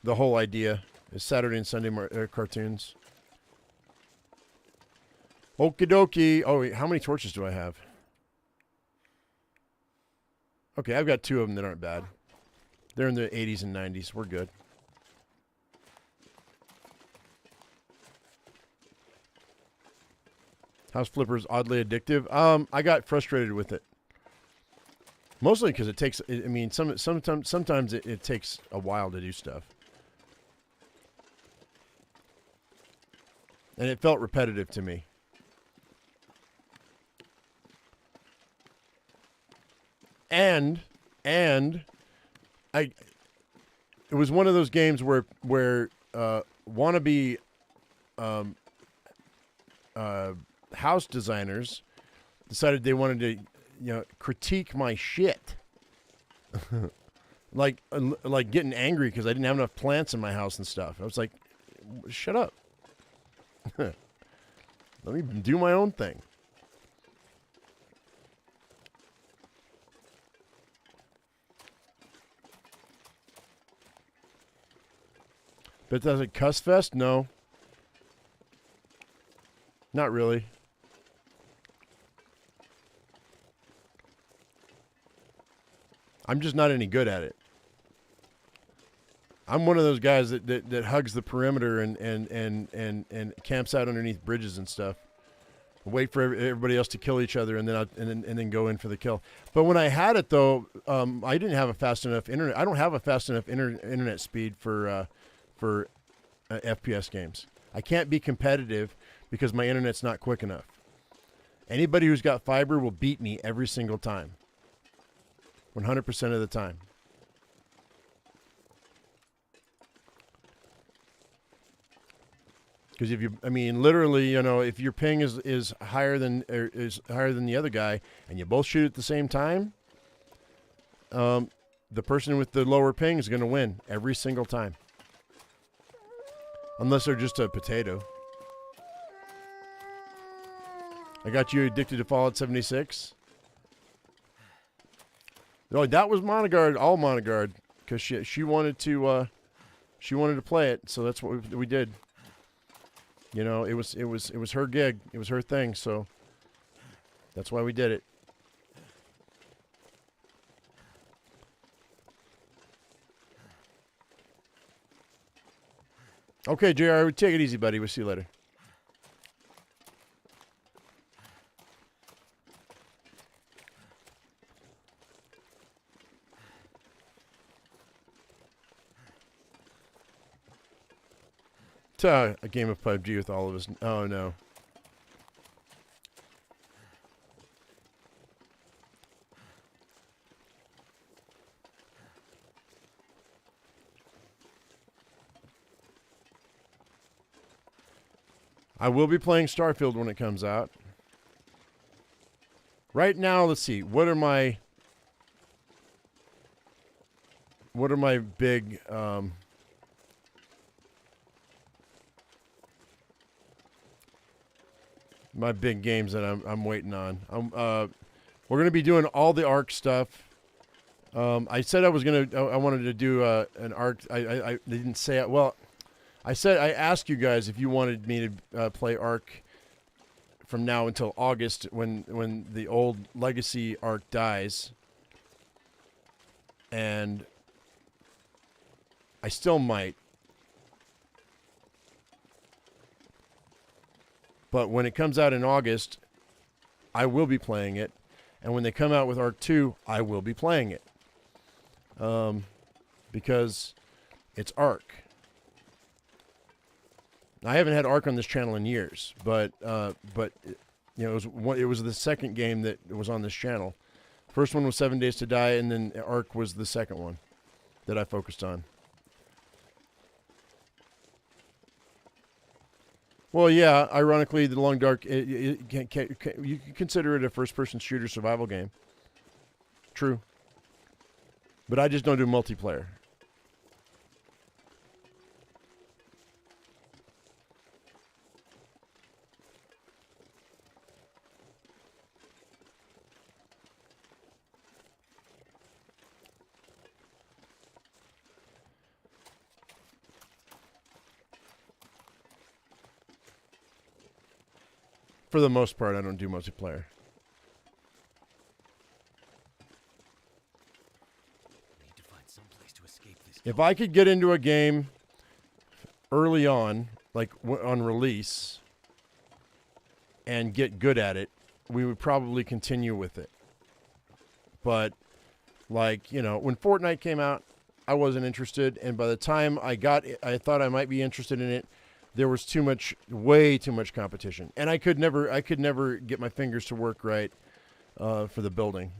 The whole idea is Saturday and Sunday cartoons. Okie dokie. Oh, wait, how many torches do I have? Okay, I've got two of them that aren't bad. They're in the 80s and 90s. We're good. House Flipper's oddly addictive. I got frustrated with it. Mostly because it takes, I mean, sometimes it takes a while to do stuff. And it felt repetitive to me. And it was one of those games where wannabe house designers decided they wanted to, critique my shit. like getting angry because I didn't have enough plants in my house and stuff. I was like, shut up. Let me do my own thing. But does it cuss fest? No. Not really. I'm just not any good at it. I'm one of those guys that hugs the perimeter and camps out underneath bridges and stuff. Wait for everybody else to kill each other and then go in for the kill. But when I had it though, I didn't have a fast enough internet. I don't have a fast enough internet speed for FPS games. I can't be competitive because my internet's not quick enough. Anybody who's got fiber will beat me every single time. 100% of the time. Because literally, if your ping is higher than the other guy, and you both shoot at the same time, the person with the lower ping is going to win every single time, unless they're just a potato. I got you addicted to Fallout 76. No, that was Monogard, all Monogard, because she wanted to play it, so that's what we did. It was her gig, it was her thing, so that's why we did it. Okay, JR, take it easy, buddy. We'll see you later. A game of PUBG with all of us. Oh, no. I will be playing Starfield when it comes out. Right now, let's see. What are my big my big games that I'm waiting on? We're gonna be doing all the Ark stuff. I said I wanted to do an Ark. I didn't say it. Well, I asked you guys if you wanted me to play Ark from now until August when the old Legacy Ark dies. And I still might. But when it comes out in August, I will be playing it. And when they come out with Ark 2, I will be playing it. Because it's Ark. I haven't had Ark on this channel in years, but it was the second game that was on this channel. First one was 7 Days to Die, and then Ark was the second one that I focused on. Well, yeah, ironically, The Long Dark, you can consider it a first-person shooter survival game. True. But I just don't do multiplayer. For the most part, I don't do multiplayer. Need to find some place to escape this. If I could get into a game early on, like on release, and get good at it, we would probably continue with it. But, when Fortnite came out, I wasn't interested, and by the time I thought I might be interested in it, there was way too much competition, and I could never get my fingers to work right for the building.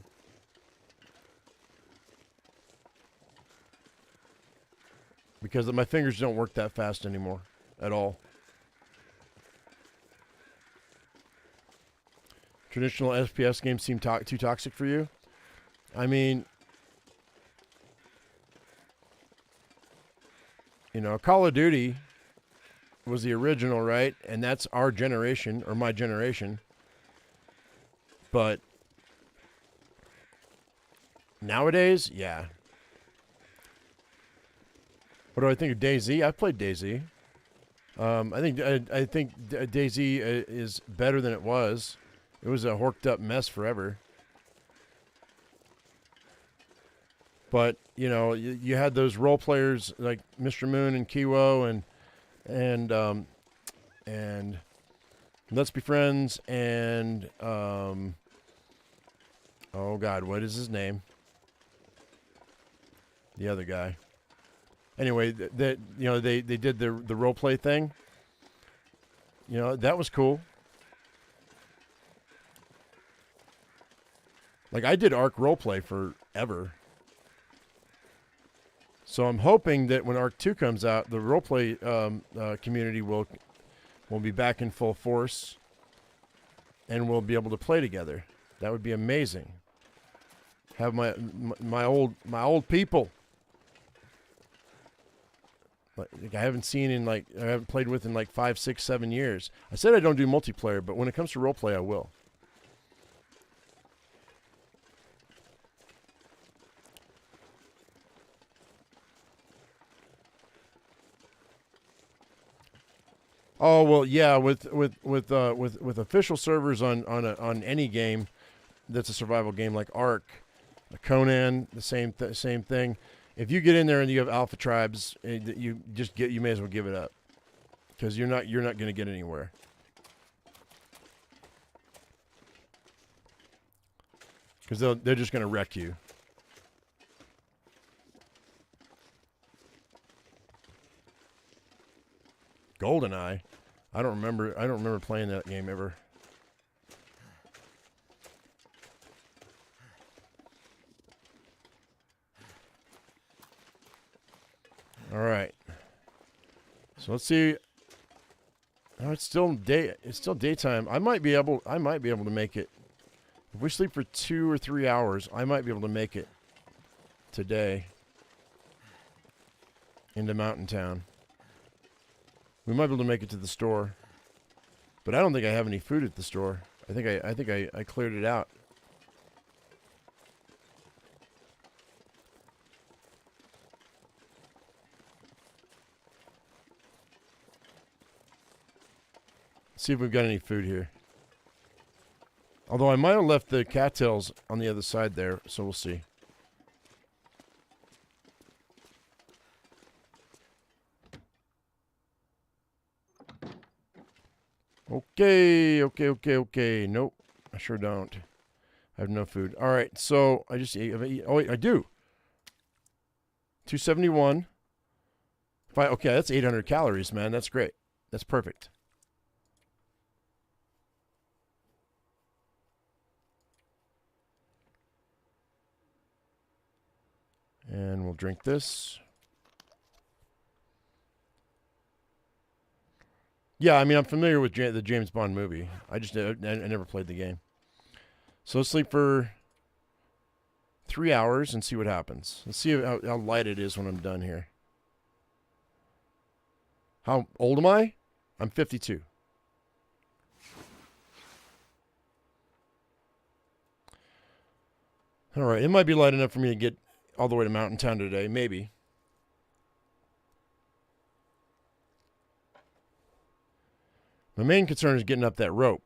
Because my fingers don't work that fast anymore at all. Traditional FPS games seem too toxic for you? I mean, You know, Call of Duty was the original, right? And that's our generation, or my generation. But nowadays, yeah. What do I think of DayZ? I've played DayZ. I think DayZ is better than it was. It was a horked up mess forever. But you know, you had those role players like Mr. Moon and Kiwo and Let's Be Friends and oh God, what is his name? The other guy. Anyway, that you know they did the role play thing. You know, that was cool. Like I did Arc role play forever. So I'm hoping that when Arc 2 comes out, the role play community will be back in full force, and we'll be able to play together. That would be amazing. Have my old people. Like I haven't played with in like 5, 6, 7 years. I said I don't do multiplayer, but when it comes to role play, I will. Oh well, yeah. With official servers on any game that's a survival game like Ark, Conan, the same thing. If you get in there and you have alpha tribes, you may as well give it up because you're not going to get anywhere. Because they're just going to wreck you. GoldenEye. I don't remember playing that game ever. All right. So let's see. Oh, it's still daytime. I might be able to make it. If we sleep for 2 or 3 hours, I might be able to make it today into Mountain Town. We might be able to make it to the store, but I don't think I have any food at the store. I think I cleared it out. Let's see if we've got any food here. Although I might have left the cattails on the other side there, so we'll see. Okay. Nope, I sure don't. I have no food. All right, so I just ate. Oh, wait, I do. 271. Okay, that's 800 calories, man. That's great. That's perfect. And we'll drink this. Yeah, I mean, I'm familiar with the James Bond movie. I never played the game. So let's sleep for 3 hours and see what happens. Let's see how light it is when I'm done here. How old am I? I'm 52. All right, it might be light enough for me to get all the way to Mountain Town today, maybe. My main concern is getting up that rope.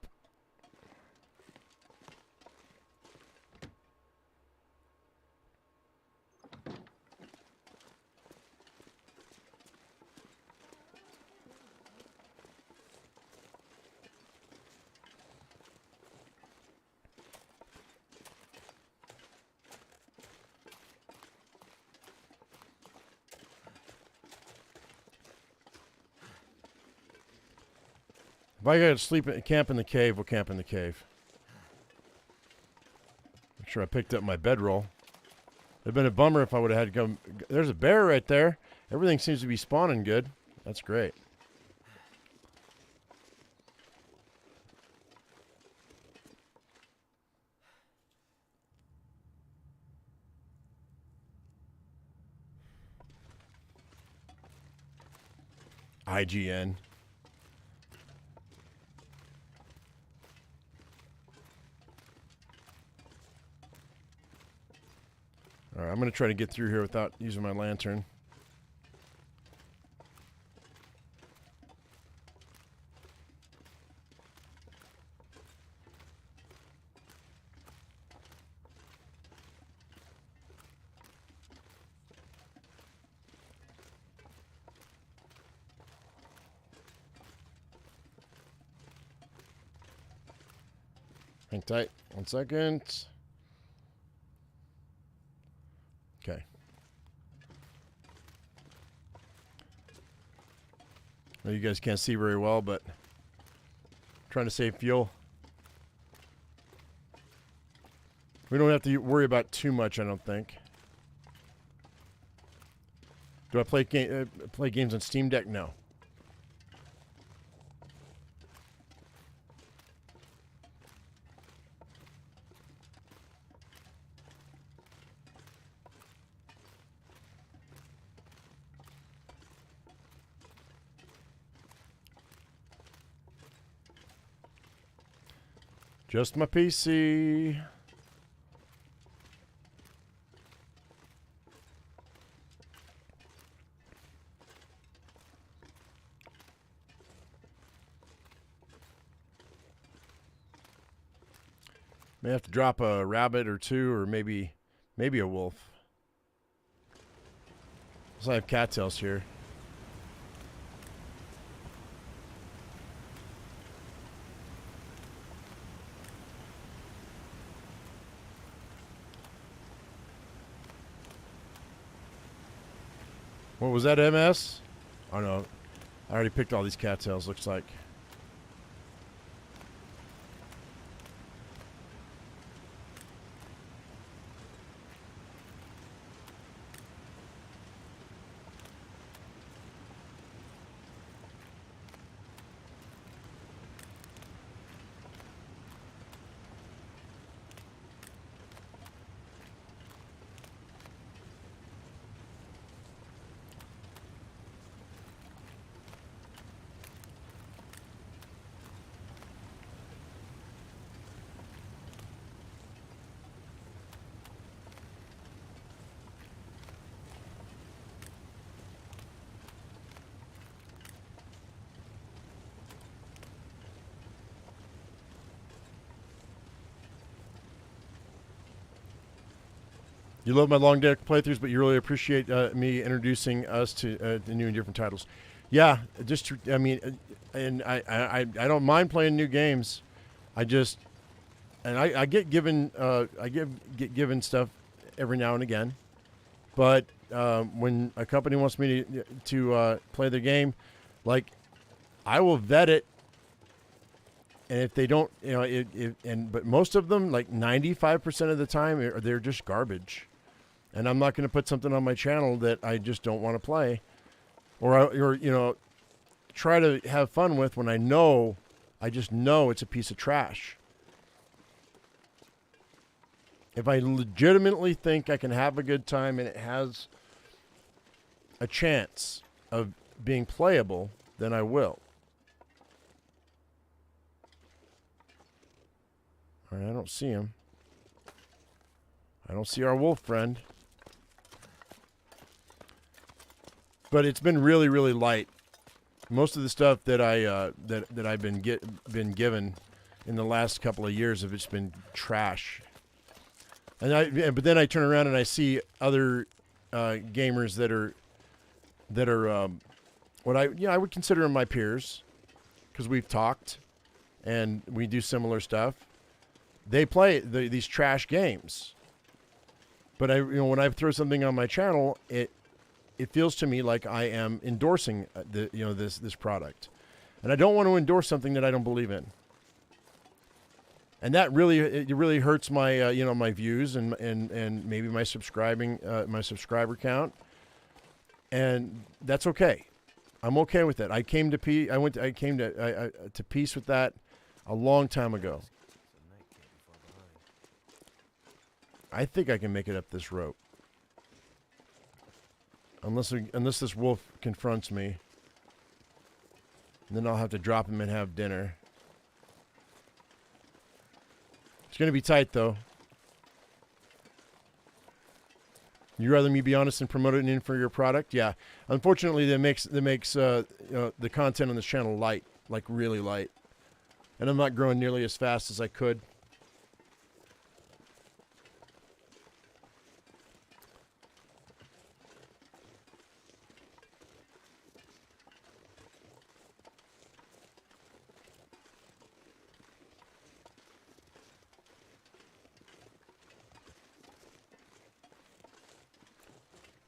If I gotta camp in the cave, we'll camp in the cave. Make sure I picked up my bedroll. It'd been a bummer if I would have had to come. There's a bear right there. Everything seems to be spawning good. That's great. IGN. All right, I'm going to try to get through here without using my lantern. Hang tight. 1 second. Okay. Well, you guys can't see very well, but I'm trying to save fuel. We don't have to worry about too much, I don't think. Do I play games on Steam Deck? No. Just my PC. May have to drop a rabbit or two, or maybe a wolf. So I have cattails here. What was that, MS? Oh no, I already picked all these cattails, looks like. You love my long deck playthroughs, but you really appreciate me introducing us to the new and different titles. Yeah, I mean, and I don't mind playing new games. I get given get given stuff every now and again, but when a company wants me to play their game, like, I will vet it. And if they don't, but most of them, like 95% of the time, they're just garbage. And I'm not going to put something on my channel that I just don't want to play, or try to have fun with when I just know it's a piece of trash. If I legitimately think I can have a good time and it has a chance of being playable, then I will. All right, I don't see him. I don't see our wolf friend. But it's been really, really light. Most of the stuff that I've been given in the last couple of years have just been trash. But then I turn around and I see other gamers that are what I would consider them my peers, because we've talked and we do similar stuff. They play these trash games. But when I throw something on my channel, it feels to me like I am endorsing this product, and I don't want to endorse something that I don't believe in. And that really hurts my my views and maybe my subscriber count, and that's okay. I'm okay with that. I came to peace with that a long time ago. I think I can make it up this rope. Unless this wolf confronts me. And then I'll have to drop him and have dinner. It's going to be tight, though. You'd rather me be honest and promote it in for your product? Yeah. Unfortunately, that makes the content on this channel light, like really light. And I'm not growing nearly as fast as I could.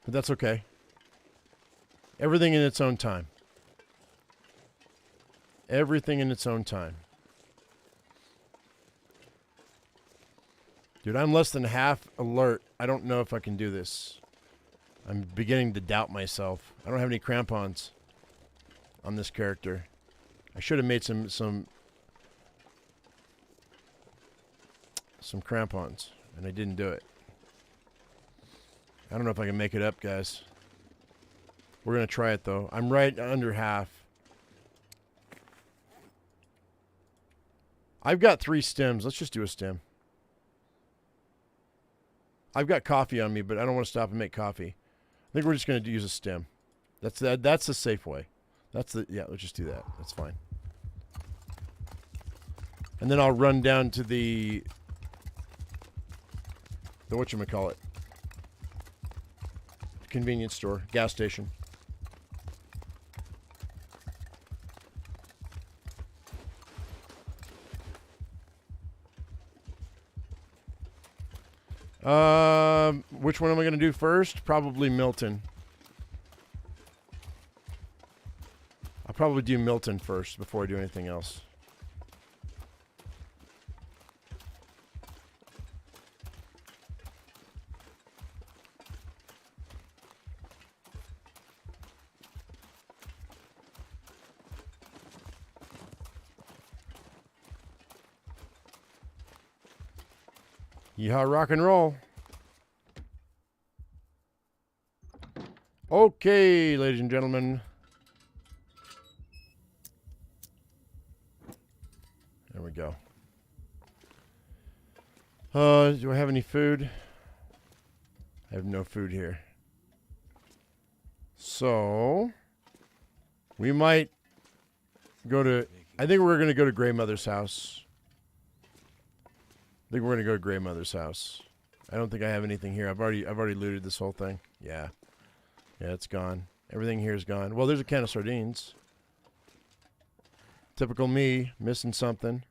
But that's okay. Everything in its own time. Everything in its own time. Dude, I'm less than half alert. I don't know if I can do this. I'm beginning to doubt myself. I don't have any crampons on this character. I should have made some crampons, and I didn't do it. I don't know if I can make it up, guys. We're going to try it, though. I'm right under half. I've got 3 stems. Let's just do a stem. I've got coffee on me, but I don't want to stop and make coffee. I think we're just going to use a stem. That's the safe way. Yeah, let's just do that. That's fine. And then I'll run down to the whatchamacallit. Convenience store, gas station. Which one am I going to do first? Probably Milton. I'll probably do Milton first before I do anything else. Yeehaw, rock and roll. Okay, ladies and gentlemen. There we go. Do I have any food? I have no food here. So, we might go to... I think we're going to go to Grandmother's house. I think we're going to go to Grandmother's house. I don't think I have anything here. I've already looted this whole thing. Yeah. Yeah, it's gone. Everything here is gone. Well, there's a can of sardines. Typical me, missing something.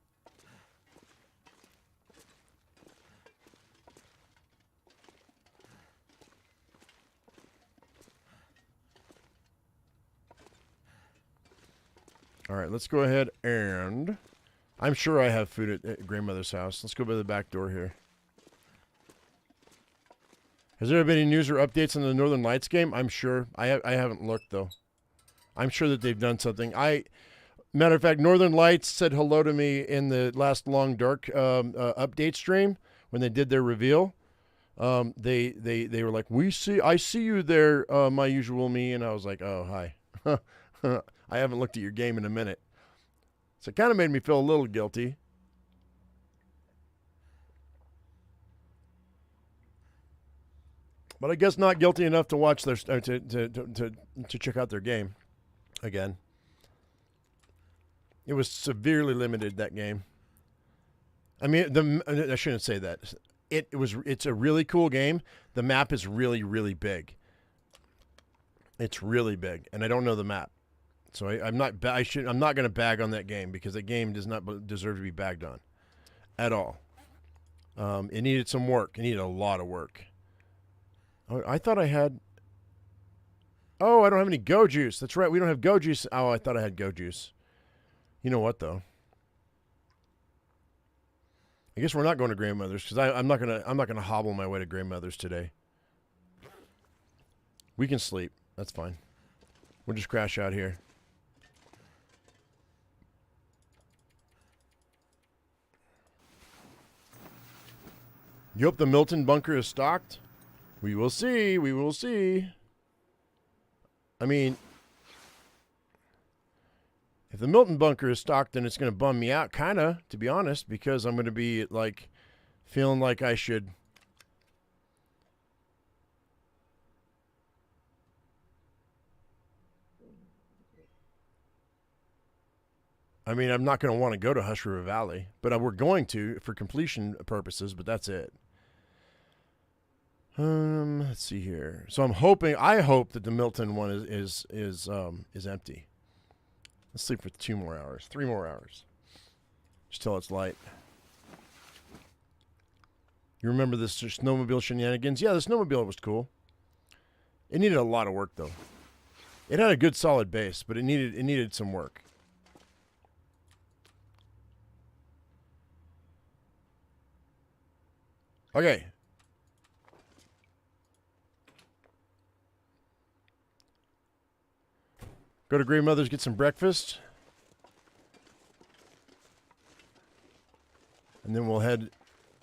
All right, let's go ahead and... I'm sure I have food at Grandmother's house. Let's go by the back door here. Has there been any news or updates on the Northern Lights game? I'm sure. I haven't looked, though. I'm sure that they've done something. Matter of fact, Northern Lights said hello to me in the last Long Dark update stream when they did their reveal. They were like, I see you there, my usual me. And I was like, oh, hi. I haven't looked at your game in a minute. So it kind of made me feel a little guilty. But I guess not guilty enough to watch their to check out their game again. It was severely limited, that game. I mean, I shouldn't say that. It's a really cool game. The map is really, really big. It's really big, and I don't know the map. So I'm not going to bag on that game because that game does not deserve to be bagged on at all. It needed some work. It needed a lot of work. Oh, I thought I had... Oh, I don't have any Go Juice. That's right. We don't have Go Juice. Oh, I thought I had Go Juice. You know what, though? I guess we're not going to Grandmother's because I'm not gonna hobble my way to Grandmother's today. We can sleep. That's fine. We'll just crash out here. You hope the Milton bunker is stocked? We will see. We will see. I mean, If the Milton bunker is stocked, then it's going to bum me out, kind of, to be honest, because I'm going to be, like, feeling like I should... I mean, I'm not going to want to go to Hush River Valley, but we're going to for completion purposes, but that's it. Let's see here. So I hope that the Milton one is empty. Let's sleep for 2 more hours, 3 more hours. Just till it's light. You remember this snowmobile shenanigans? Yeah, the snowmobile was cool. It needed a lot of work though. It had a good solid base, but it needed some work. Okay. Go to Grandmother's, get some breakfast. And then we'll head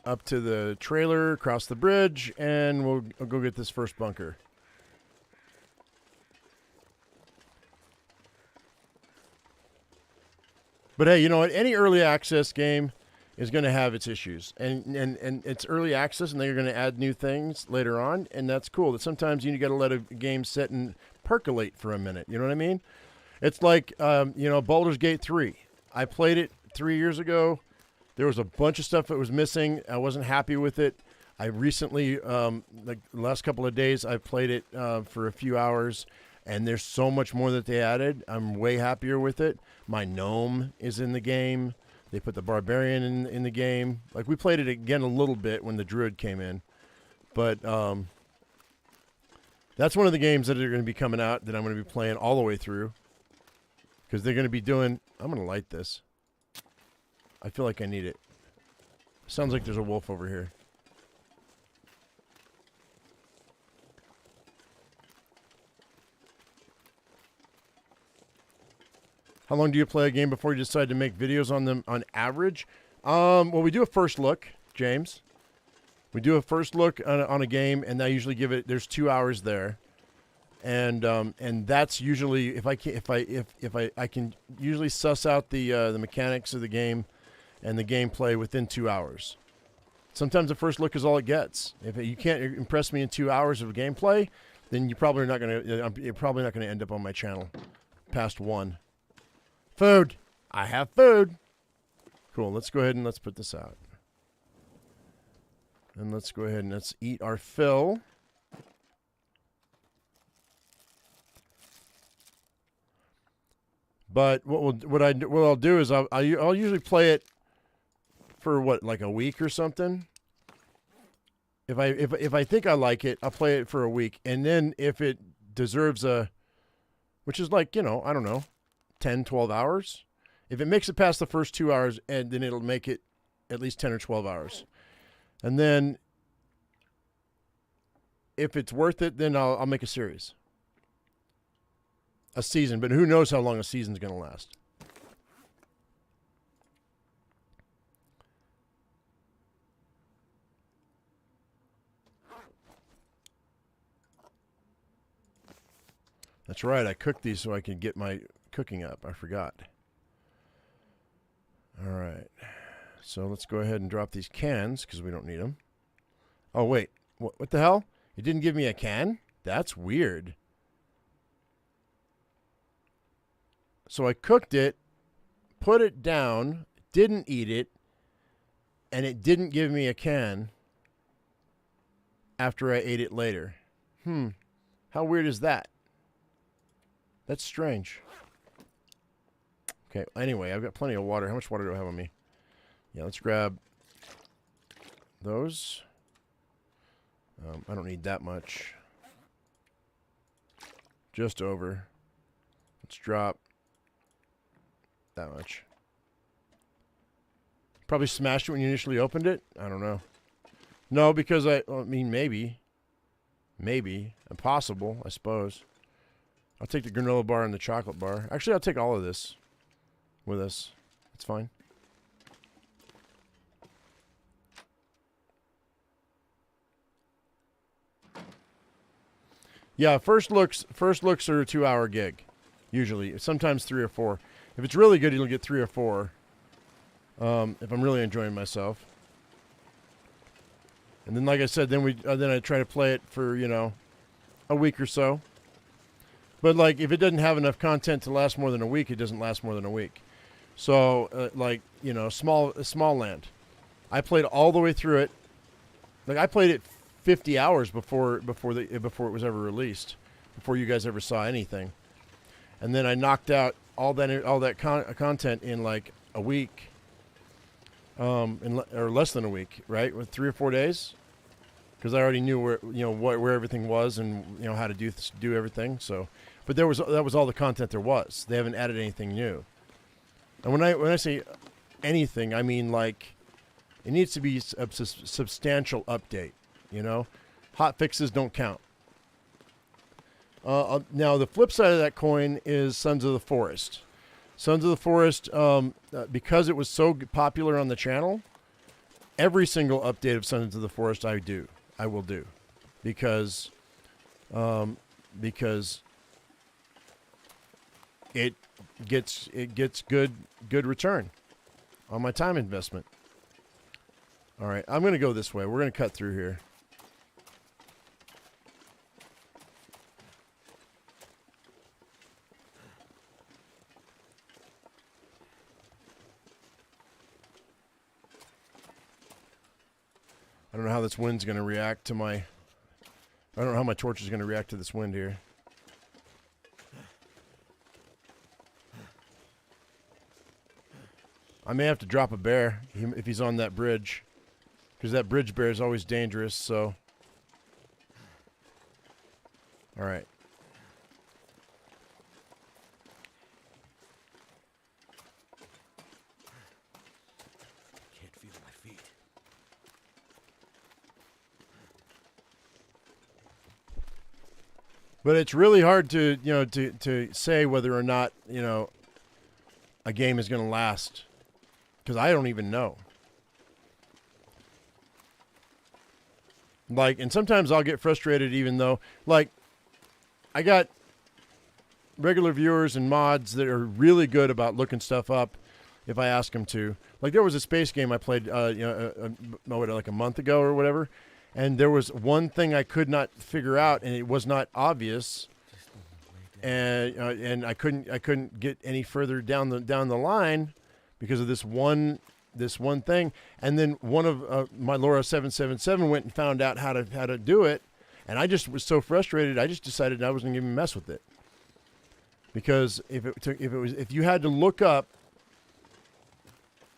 up to the trailer, cross the bridge, and we'll go get this first bunker. But hey, you know what? Any early access game is going to have its issues. And it's early access, and they're going to add new things later on, and that's cool. That sometimes you got to let a game sit and percolate for a minute. You know what I mean? It's like, Baldur's Gate 3. I played it 3 years ago. There was a bunch of stuff that was missing. I wasn't happy with it. I recently, the last couple of days, I've played it for a few hours, and there's so much more that they added. I'm way happier with it. My gnome is in the game. They put the barbarian in the game. Like, we played it again a little bit when the druid came in. But that's one of the games that are going to be coming out that I'm going to be playing all the way through. Because they're going to be doing... I'm going to light this. I feel like I need it. Sounds like there's a wolf over here. How long do you play a game before you decide to make videos on them on average? Well, we do a first look, James. We do a first look on a game, and I usually give it. There's 2 hours there, and that's usually if I can usually suss out the mechanics of the game and the gameplay within 2 hours. Sometimes the first look is all it gets. If you can't impress me in 2 hours of gameplay, then you're probably not gonna end up on my channel past 1. Food. I have food. Cool. Let's go ahead and let's put this out. And let's go ahead and let's eat our fill. But what I'll do is I'll usually play it for like a week or something. If I think I like it, I'll play it for a week, and then if it deserves which is like, I don't know, 10, 12 hours. If it makes it past the first 2 hours, and then it'll make it at least 10 or 12 hours. And then if it's worth it, then I'll make a series. A season, but who knows how long a season's going to last. That's right, I cooked these so I could get my cooking up. I forgot. All right. So let's go ahead and drop these cans because we don't need them. Oh, wait. What the hell? It didn't give me a can? That's weird. So I cooked it, put it down, didn't eat it, and it didn't give me a can after I ate it later. How weird is that? That's strange. Okay, anyway, I've got plenty of water. How much water do I have on me? Yeah, let's grab those. I don't need that much. Just over. Let's drop that much. Probably smashed it when you initially opened it. I don't know. No, because maybe. Maybe. Impossible, I suppose. I'll take the granola bar and the chocolate bar. Actually, I'll take all of this with us. It's fine. Yeah, first looks are a 2 hour gig. Usually. Sometimes 3 or 4. If it's really good, you'll get 3 or 4. If I'm really enjoying myself. And then, like I said, then I try to play it for, a week or so. But, like, if it doesn't have enough content to last more than a week, it doesn't last more than a week. So, small land. I played all the way through it. Like, I played it 50 hours before it was ever released, before you guys ever saw anything. And then I knocked out all that content in, like, a week. Or less than a week, right? With 3 or 4 days, because I already knew where everything was and how to do everything. So, but that was all the content there was. They haven't added anything new. And when I say anything, I mean like it needs to be a substantial update. Hot fixes don't count. Now the flip side of that coin is Sons of the Forest. Sons of the Forest, because it was so popular on the channel, every single update of Sons of the Forest I will do, because it gets good return on my time investment. All right, I'm going to go this way. We're going to cut through here. I don't know how this wind's going to react to I don't know how my torch is going to react to this wind here. I may have to drop a bear if he's on that bridge, because that bridge bear is always dangerous, so. All right. Can't feel my feet. But it's really hard to to say whether or not a game is going to last, because I don't even know. Like, and sometimes I'll get frustrated, even though, like, I got regular viewers and mods that are really good about looking stuff up if I ask them to. Like, there was a space game I played, like a month ago or whatever. And there was one thing I could not figure out, and it was not obvious, and I couldn't get any further down the line because of this one thing. And then one of my Laura 777 went and found out how to do it, and I just was so frustrated. I just decided I wasn't going to even mess with it, because if you had to look up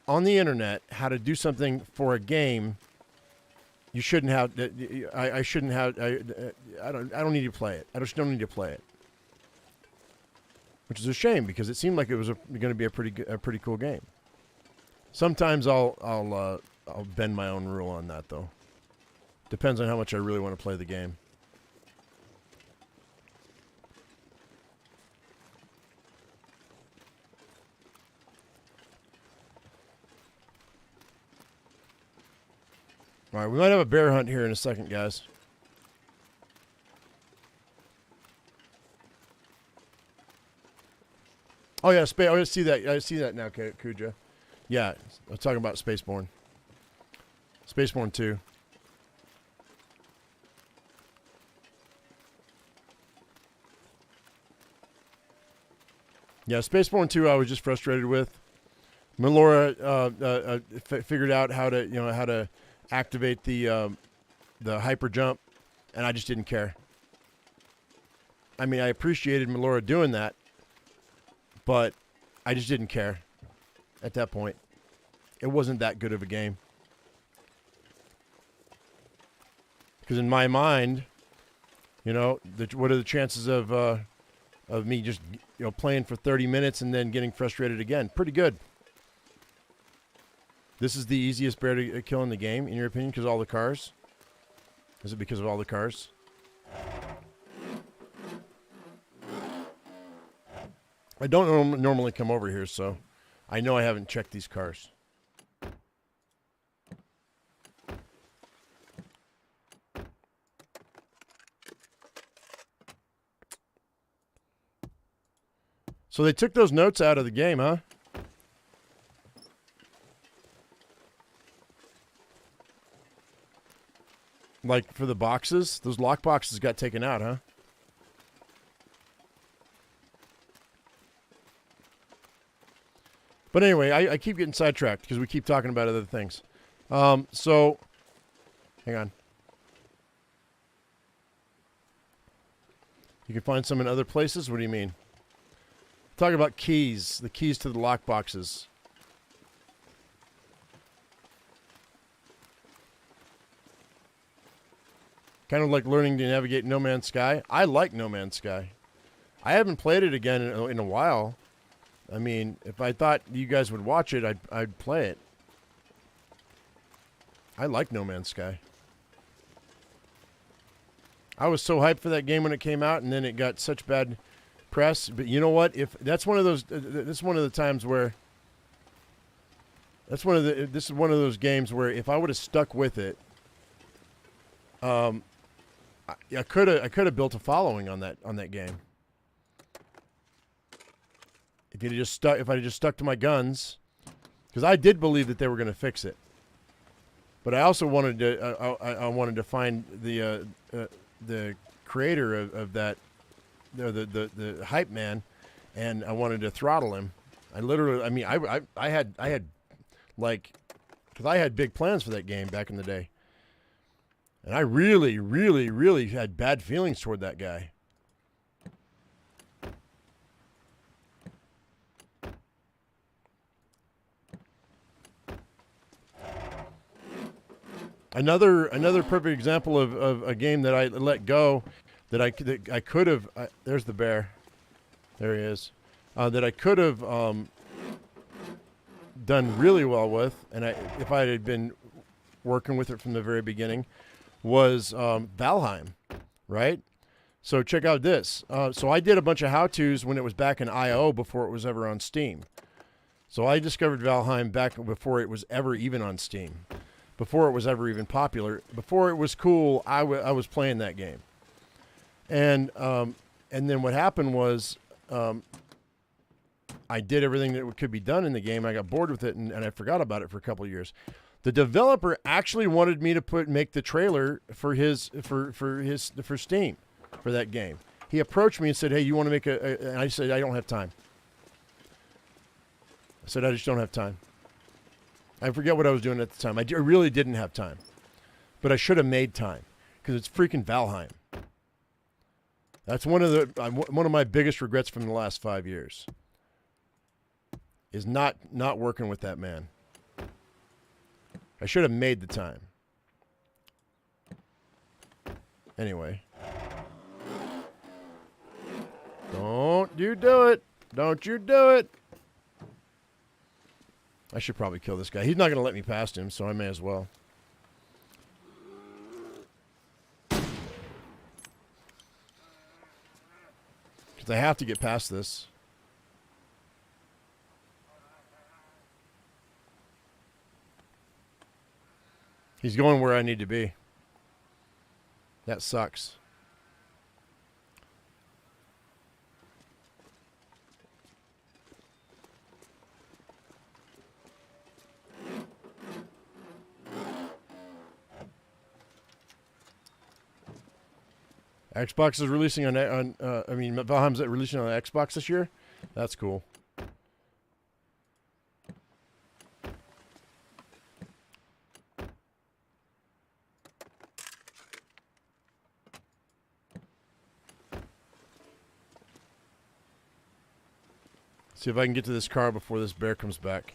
on the internet how to do something for a game. You shouldn't have. I shouldn't have. I don't need to play it. I just don't need to play it, which is a shame, because it seemed like it was going to be a pretty cool game. Sometimes I'll bend my own rule on that, though. Depends on how much I really want to play the game. All right, we might have a bear hunt here in a second, guys. Oh yeah, I see that. I see that now, Kuja. Yeah, I'm talking about Spaceborne. Spaceborne 2. Yeah, Spaceborne 2. I was just frustrated with. Melora figured out how to activate the hyper jump, and I just didn't care. I mean, I appreciated Melora doing that, but I just didn't care at that point. It wasn't that good of a game. Because in my mind, what are the chances of me just playing for 30 minutes and then getting frustrated again? Pretty good. This is the easiest bear to kill in the game, in your opinion, because of all the cars? Is it because of all the cars? I don't normally come over here, so I know I haven't checked these cars. So they took those notes out of the game, huh? Like for the boxes? Those lock boxes got taken out, huh? But anyway, I keep getting sidetracked because we keep talking about other things. So, hang on. You can find some in other places? What do you mean? Talk about keys, the keys to the lock boxes. Kind of like learning to navigate No Man's Sky. I like No Man's Sky. I haven't played it again in a while. I mean, if I thought you guys would watch it, I'd play it. I like No Man's Sky. I was so hyped for that game when it came out, and then it got such bad press. But you know what? If that's one of those, this is one of the times where this is one of those games where if I would have stuck with it, I could have built a following on that game. If I had just stuck to my guns, because I did believe that they were going to fix it, but I also wanted to I wanted to find the creator of that, the hype man, and I wanted to throttle him. I had like, because I had big plans for that game back in the day, and I really, really, really had bad feelings toward that guy. Another perfect example of a game that I let go, that I could have. There's the bear. There he is. That I could have done really well with, and if I had been working with it from the very beginning, was Valheim, right? So check out this. So I did a bunch of how-tos when it was back in IO before it was ever on Steam. So I discovered Valheim back before it was ever even on Steam. Before it was ever even popular, before it was cool, I was playing that game, and then what happened was, I did everything that could be done in the game. I got bored with it, and I forgot about it for a couple of years. The developer actually wanted me to make the trailer for Steam for that game. He approached me and said, "Hey, you want to make and I said, "I don't have time." I said, "I just don't have time." I forget what I was doing at the time. I really didn't have time. But I should have made time, because it's freaking Valheim. That's one of my biggest regrets from the last 5 years. Is not working with that man. I should have made the time. Anyway. Don't you do it. Don't you do it. I should probably kill this guy. He's not going to let me past him, so I may as well. Because I have to get past this. He's going where I need to be. That sucks. Xbox is releasing Valheim's releasing on Xbox this year? That's cool. See if I can get to this car before this bear comes back.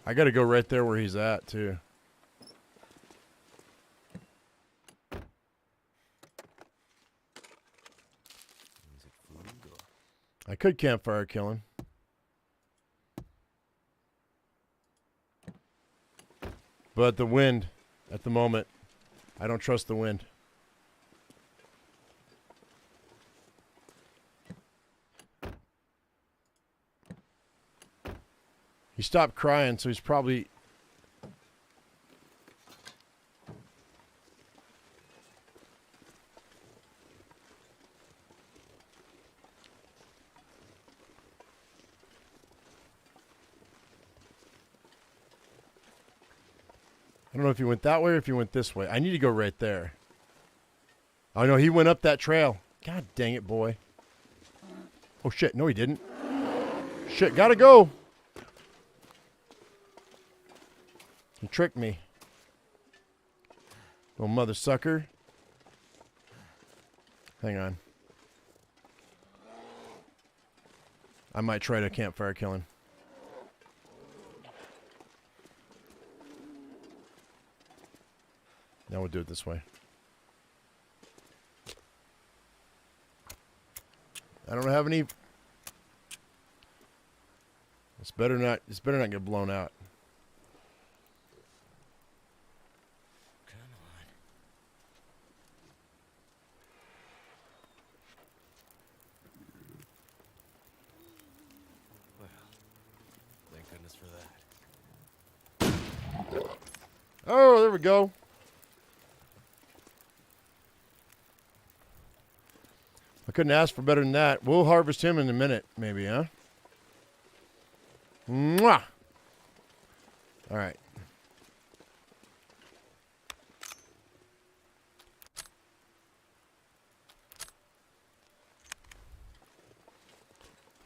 I got to go right there where he's at, too. I could campfire kill him. But the wind, at the moment, I don't trust the wind. He stopped crying, so he's probably... I don't know if he went that way or if he went this way. I need to go right there. Oh, no, he went up that trail. God dang it, boy. Oh, shit. No, he didn't. Shit, gotta go. He tricked me. Little mother sucker. Hang on. I might try to campfire kill him. Now we'll do it this way. I don't have any. It's better not get blown out. Come on. Well, thank goodness for that. Oh, there we go. I couldn't ask for better than that. We'll harvest him in a minute, maybe, huh? Mwah! All right.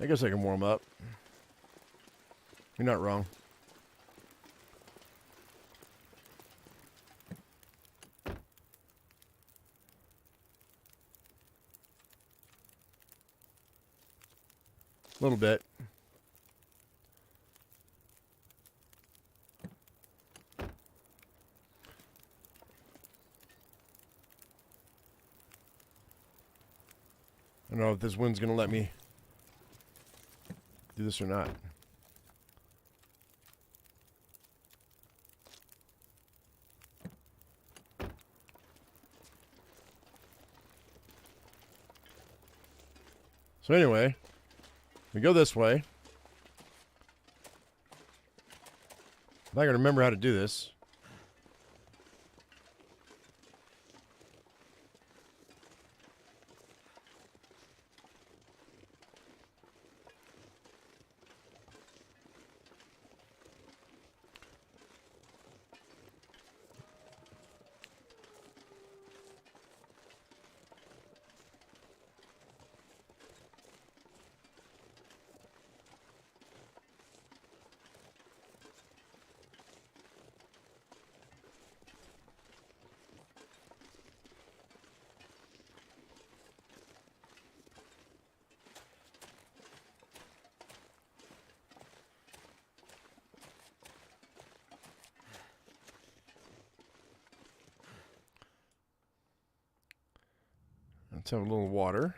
I guess I can warm up. You're not wrong. A little bit. I don't know if this wind's going to let me do this or not. So anyway, we go this way. If I can remember how to do this. Let's have a little water.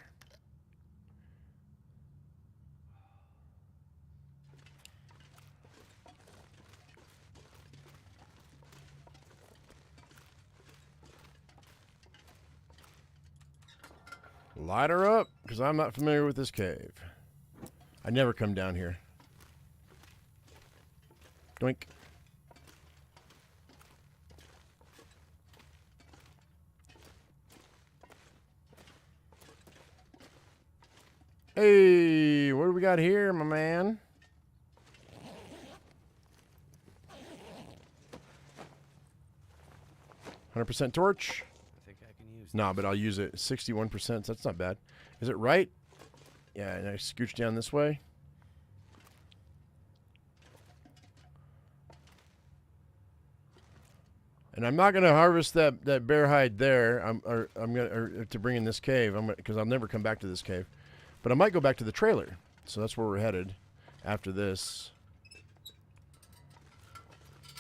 Light her up, because I'm not familiar with this cave. I never come down here. Doink. Hey, what do we got here, my man? %100% torch. I think I can use Nah, but I'll use it. 61%. That's not bad. Is it right? Yeah, and I scooch down this way. And I'm not gonna harvest that bear hide there. I'm gonna to bring in this cave. Because I'll never come back to this cave. But I might go back to the trailer. So that's where we're headed after this.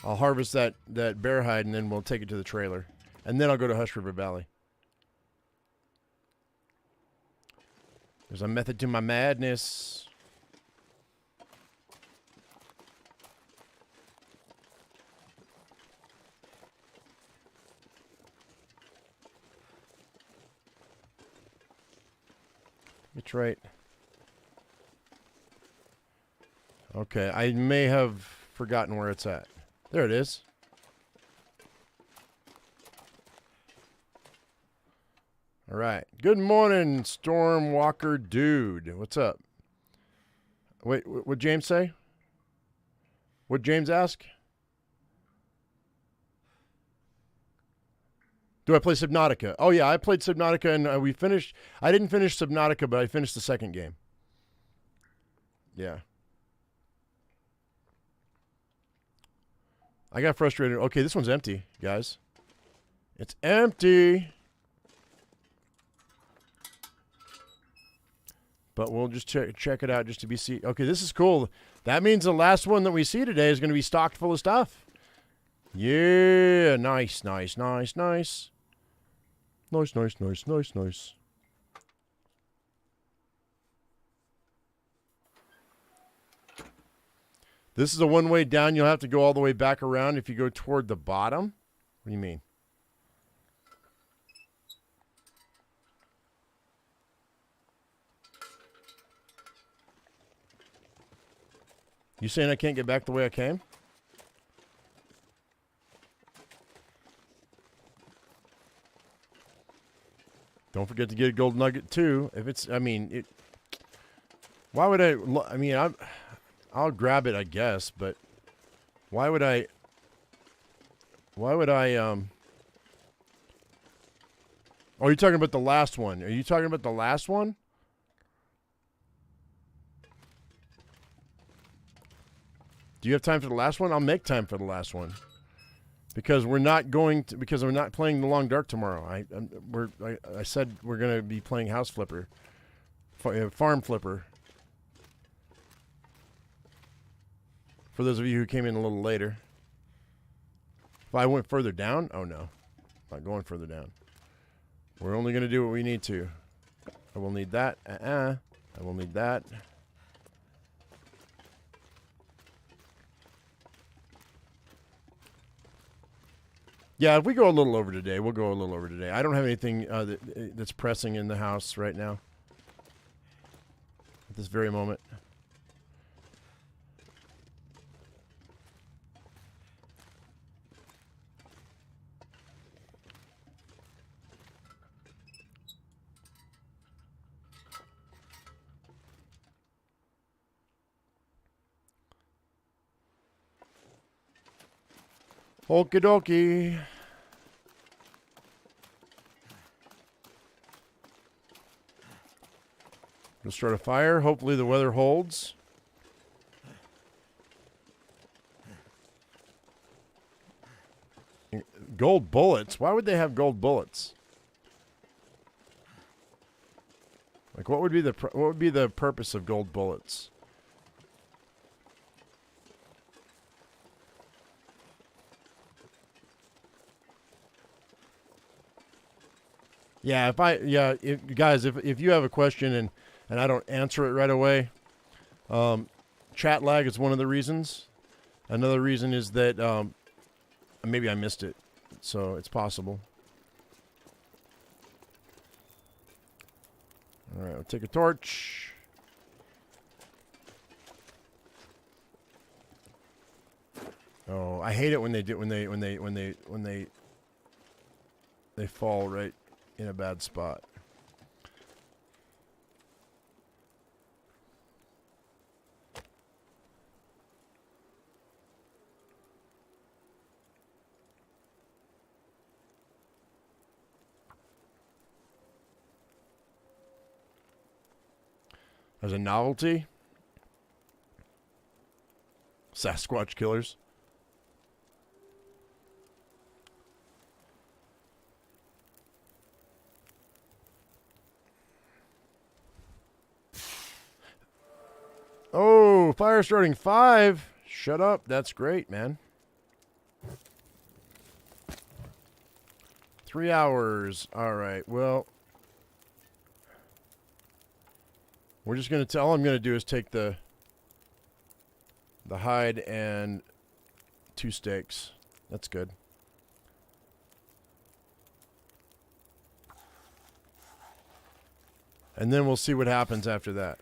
I'll harvest that bear hide and then we'll take it to the trailer. And then I'll go to Hush River Valley. There's a method to my madness. It's right. Okay, I may have forgotten where it's at. There it is. All right. Good morning, Stormwalker dude. What's up? Wait, what'd James say? What'd James ask? Do I play Subnautica? Oh, yeah, I played Subnautica, and we finished. I didn't finish Subnautica, but I finished the second game. Yeah. I got frustrated. Okay, this one's empty, guys. It's empty. But we'll just check it out just to be see. Okay, this is cool. That means the last one that we see today is going to be stocked full of stuff. Yeah, nice, nice, nice, nice. Nice, nice, nice, nice, nice. This is a one-way down. You'll have to go all the way back around if you go toward the bottom. What do you mean? You saying I can't get back the way I came? Don't forget to get a gold nugget too. If it's, I mean, it. Why would I? I mean, I'll grab it, I guess, but why would I? Why would I? Oh, you're talking about the last one. Are you talking about the last one? Do you have time for the last one? I'll make time for the last one. Because we're not going to, because we're not playing the Long Dark tomorrow. I said we're going to be playing House Flipper, Farm Flipper. For those of you who came in a little later. If I went further down, oh no, not going further down. We're only going to do what we need to. I will need that. I will need that. Yeah, if we go a little over today, we'll go a little over today. I don't have anything that's pressing in the house right now. At this very moment. Okie dokie. We'll start a fire. Hopefully the weather holds. Gold bullets? Why would they have gold bullets? Like, what would be the purpose of gold bullets? Yeah, guys, if you have a question and I don't answer it right away, chat lag is one of the reasons. Another reason is that maybe I missed it, so it's possible. All right, I'll take a torch. Oh, I hate it when they fall right in a bad spot. As a novelty, Sasquatch killers. Oh, fire starting 5. Shut up. That's great, man. 3 hours. All right. Well, we're just going to all I'm going to do is take the hide and 2 steaks. That's good. And then we'll see what happens after that.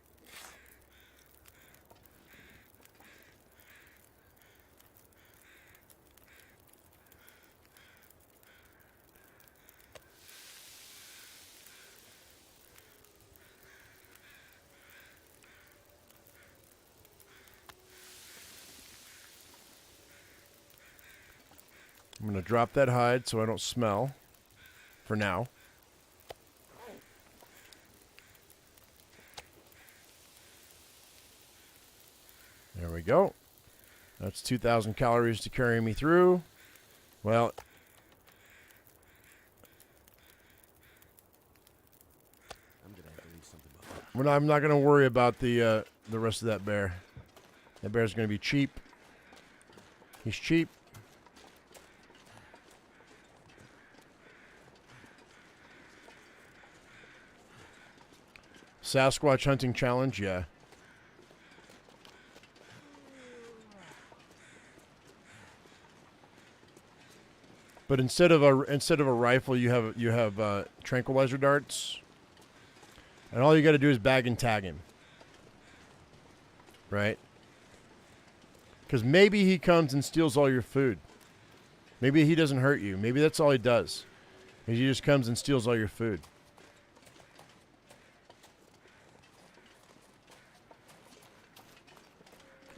I'm going to drop that hide so I don't smell. for now. There we go. That's 2,000 calories to carry me through. Well, I'm not going to worry about the rest of that bear. That bear's going to be cheap. He's cheap. Sasquatch hunting challenge, yeah. But instead of a rifle, you have tranquilizer darts, and all you got to do is bag and tag him, right? Because maybe he comes and steals all your food. Maybe he doesn't hurt you. Maybe that's all he does. Is he just comes and steals all your food.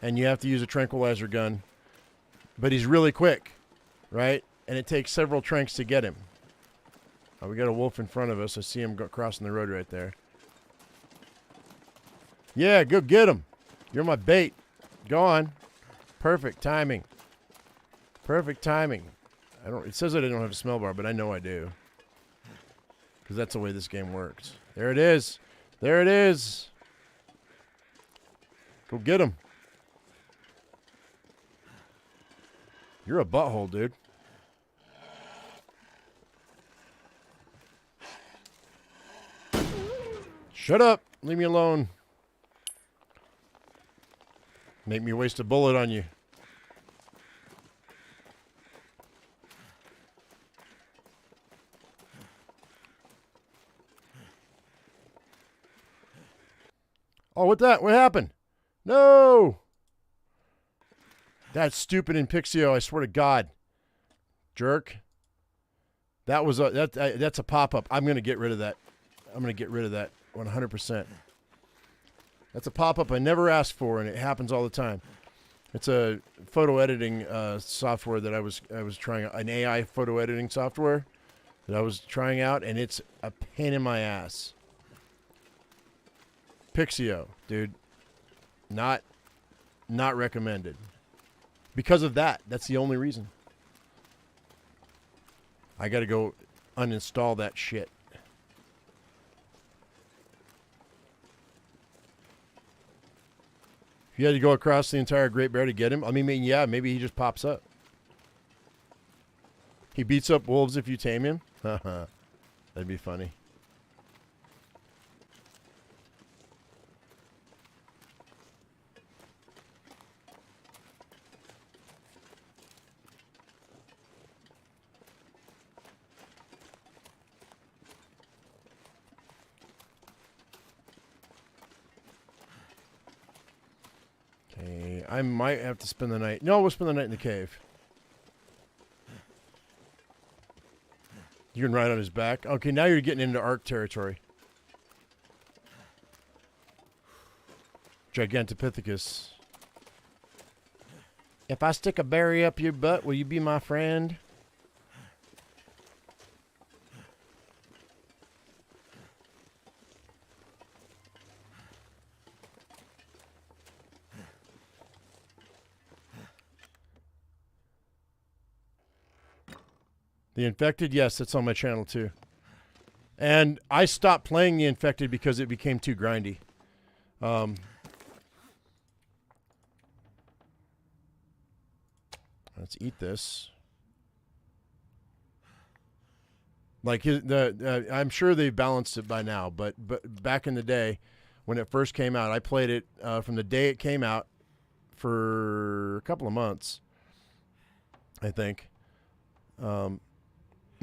And you have to use a tranquilizer gun, but he's really quick, right? And it takes several tranks to get him. Oh, we got a wolf in front of us. I see him crossing the road right there. Yeah, go get him. You're my bait. Go on. Perfect timing. Perfect timing. It says that I don't have a smell bar, but I know I do. Because that's the way this game works. There it is. There it is. Go get him. You're a butthole, dude. Shut up. Leave me alone. Make me waste a bullet on you. Oh, what happened? No! That's stupid in Pixio, I swear to God. Jerk. That's a pop-up. I'm going to get rid of that. I'm going to get rid of that 100%. That's a pop-up I never asked for, and it happens all the time. It's a photo editing software that I was trying, an AI photo editing software that I was trying out, and it's a pain in my ass. Pixio, dude. Not recommended. Because of that. That's the only reason. I got to go uninstall that shit. If you had to go across the entire Great Bear to get him, I mean, yeah, maybe he just pops up. He beats up wolves if you tame him? Haha. That'd be funny. Okay, I might have to spend the night. No, we'll spend the night in the cave. You can ride on his back. Okay, now you're getting into Ark territory. Gigantopithecus. If I stick a berry up your butt, will you be my friend? The Infected, yes, that's on my channel too. And I stopped playing The Infected because it became too grindy. Let's eat this. Like I'm sure they've balanced it by now, but back in the day, when it first came out, I played it from the day it came out for a couple of months, I think.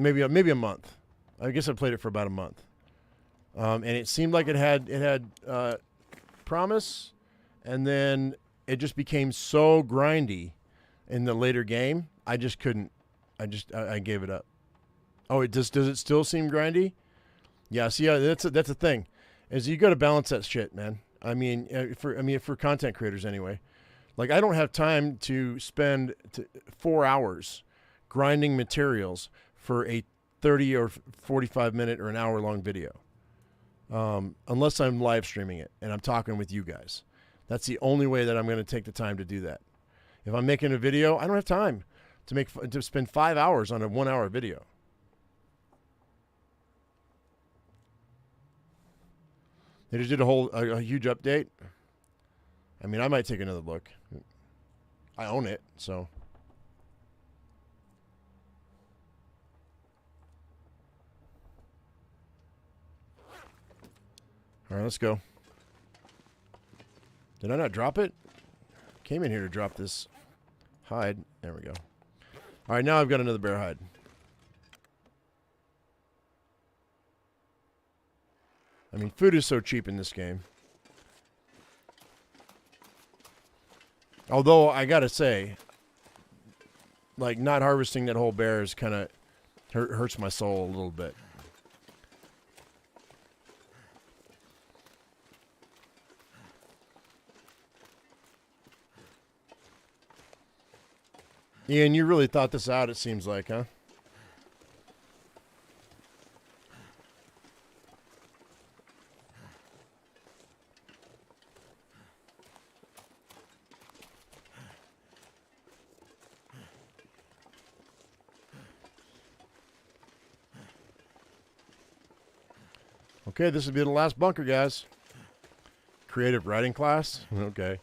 Maybe a month. I guess I played it for about a month, and it seemed like it had promise, and then it just became so grindy in the later game. I just couldn't. I gave it up. Oh, does it still seem grindy? Yeah. See, that's a thing, is you got to balance that shit, man. I mean, for content creators anyway. Like, I don't have time to spend 4 hours grinding materials for a 30 or 45 minute or an hour long video. Unless I'm live streaming it and I'm talking with you guys. That's the only way that I'm going to take the time to do that. If I'm making a video, I don't have time to spend 5 hours on a 1 hour video. They just did a huge update. I mean, I might take another look. I own it, so. All right, let's go. Did I not drop it? Came in here to drop this hide. There we go. All right, now I've got another bear hide. I mean, food is so cheap in this game. Although, I gotta say, like, not harvesting that whole bear is kind of hurts my soul a little bit. Ian, you really thought this out, it seems like, huh? Okay, this will be the last bunker, guys. Creative writing class? Okay.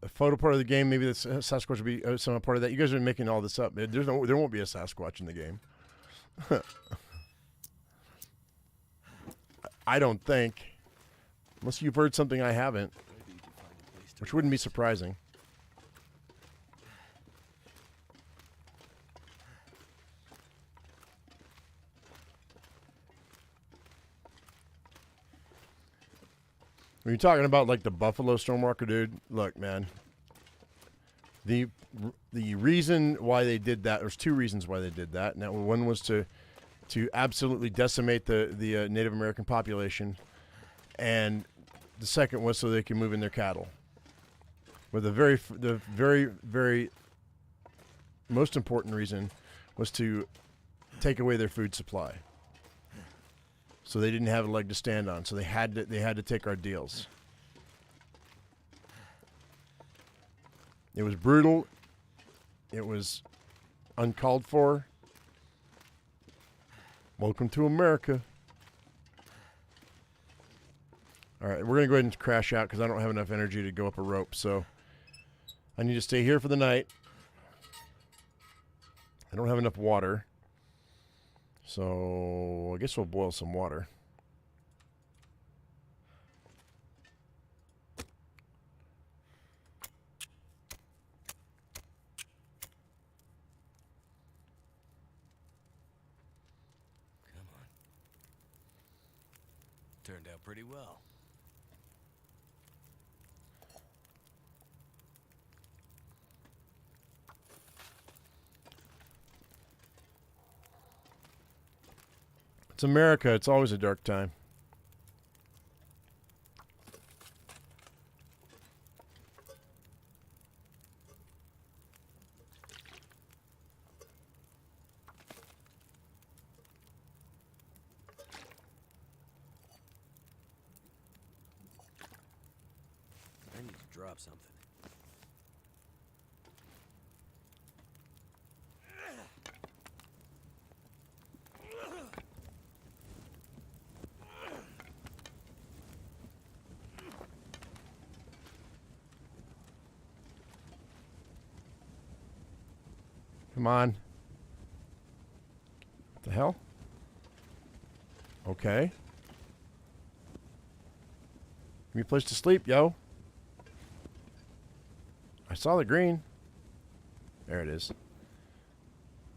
A photo part of the game, maybe the Sasquatch will be some part of that. You guys are making all this up. There won't be a Sasquatch in the game. I don't think. Unless you've heard something I haven't. Which wouldn't be surprising. When you're talking about like the buffalo stormwalker, dude, look, man. The reason why they did that, there's two reasons why they did that. Now, one was to absolutely decimate the Native American population, and the second was so they can move in their cattle. But the very most important reason was to take away their food supply. So they didn't have a leg to stand on. So they had to take our deals. It was brutal. It was uncalled for. Welcome to America. All right, we're going to go ahead and crash out because I don't have enough energy to go up a rope. So I need to stay here for the night. I don't have enough water. So I guess we'll boil some water. Come on. Turned out pretty well. It's America. It's always a dark time. I need to drop something. Come on. What the hell? Okay. Give me a place to sleep, yo. I saw the green. There it is.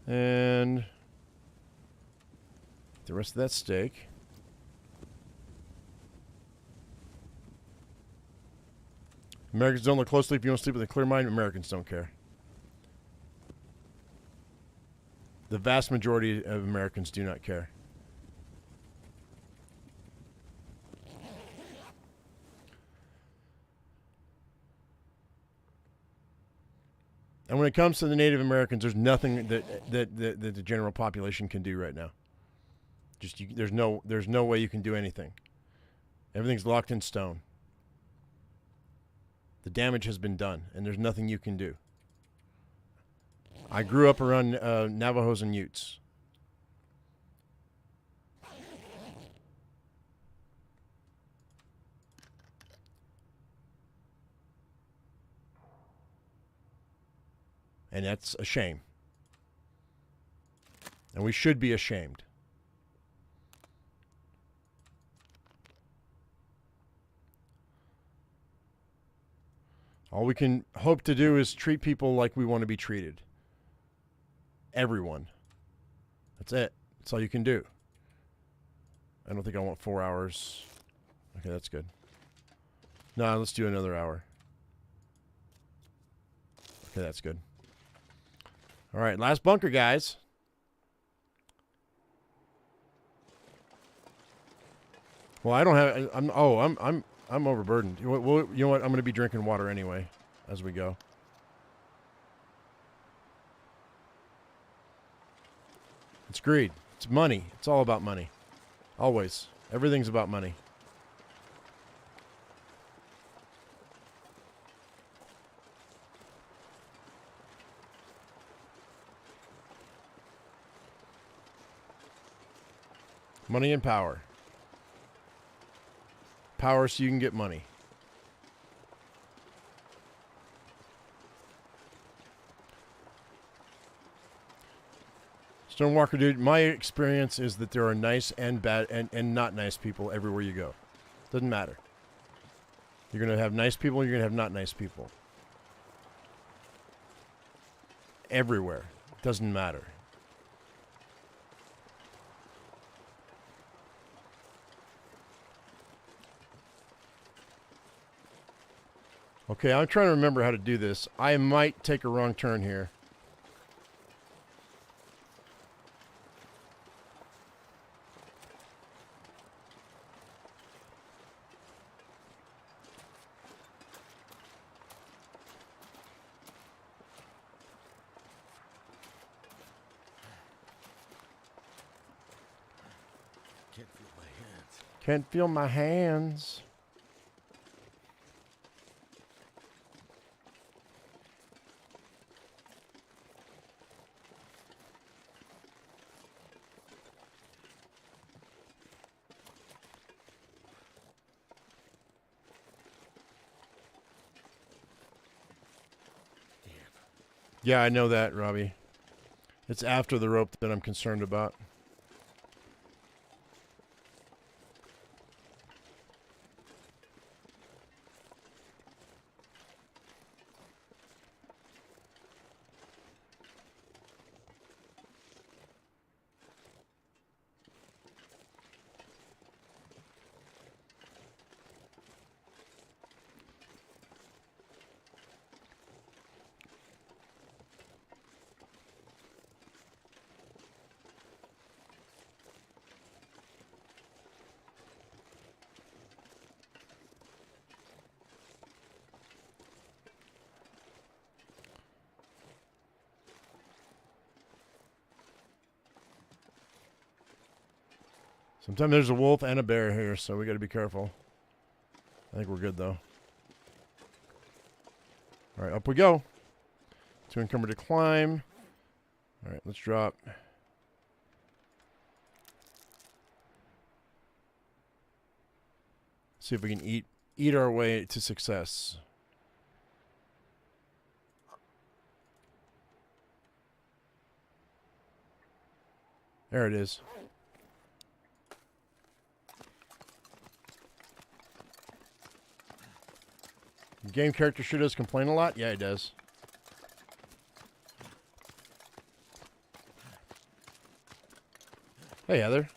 And the rest of that steak. Americans don't look closely if you don't sleep with a clear mind. Americans don't care. The vast majority of Americans do not care. And when it comes to the Native Americans, there's nothing that the general population can do right now. There's no way you can do anything. Everything's locked in stone. The damage has been done, and there's nothing you can do. I grew up around Navajos and Utes. And that's a shame. And we should be ashamed. All we can hope to do is treat people like we want to be treated. Everyone. That's it. That's all you can do. I don't think I want 4 hours. Okay, that's good. No, let's do another hour. Okay, that's good. All right, last bunker, guys. Well, I don't have. I'm overburdened. You know what? I'm going to be drinking water anyway as we go. It's greed. It's money. It's all about money. Always. Everything's about money. Money and power. Power so you can get money. Stonewalker dude, my experience is that there are nice and bad and not nice people everywhere you go. Doesn't matter. You're going to have nice people, you're going to have not nice people. Everywhere. Doesn't matter. Okay, I'm trying to remember how to do this. I might take a wrong turn here. Can't feel my hands. Can't feel my hands. Yeah, I know that, Robbie. It's after the rope that I'm concerned about. Sometimes there's a wolf and a bear here, so we got to be careful. I think we're good, though. All right, up we go. Too encumbered to climb. All right, let's drop. See if we can eat our way to success. There it is. Game character sure does complain a lot. Yeah, he does. Hey, Heather.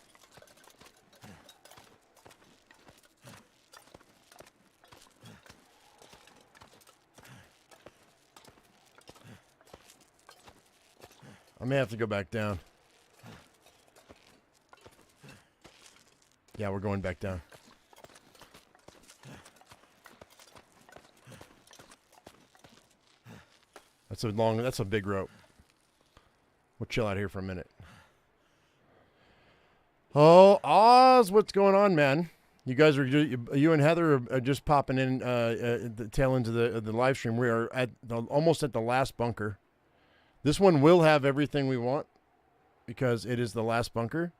I may have to go back down. Yeah, we're going back down. That's a big rope. We'll chill out here for a minute. Oh, Oz, what's going on, man? You guys you and Heather are just popping in the tail end of the live stream. We are almost at the last bunker. This one will have everything we want because it is the last bunker,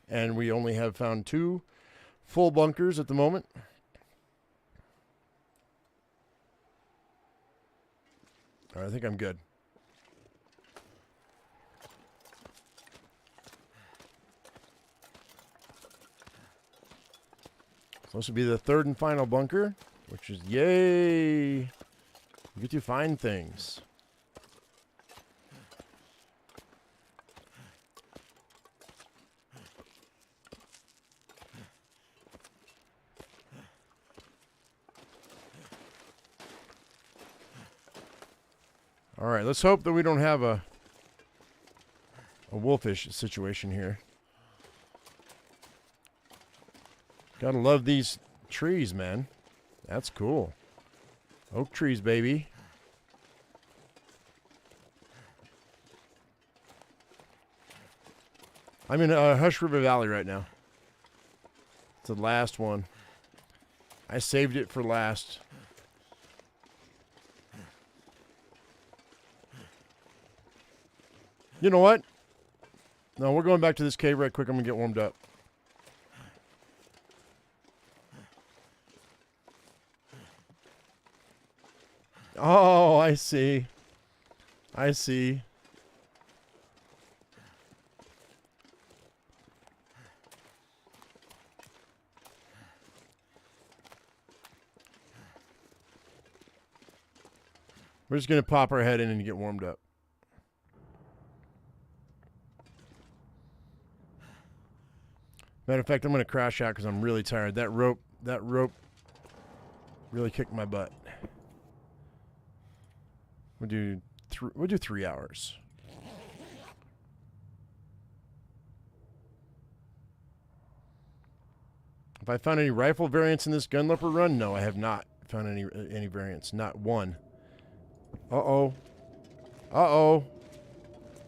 and we only have found 2 full bunkers at the moment. All right, I think I'm good. So this will be the 3rd and final bunker, which is yay! You get to find things. All right, let's hope that we don't have a wolfish situation here. Gotta love these trees, man. That's cool. Oak trees, baby. I'm in Hush River Valley right now. It's the last one. I saved it for last. You know what? No, we're going back to this cave right quick. I'm going to get warmed up. Oh, I see. I see. We're just going to pop our head in and get warmed up. Matter of fact, I'm going to crash out because I'm really tired. That rope really kicked my butt. We'll do 3 hours. Have I found any rifle variants in this gunloper run? No, I have not found any variants. Not one. Uh-oh. Uh-oh.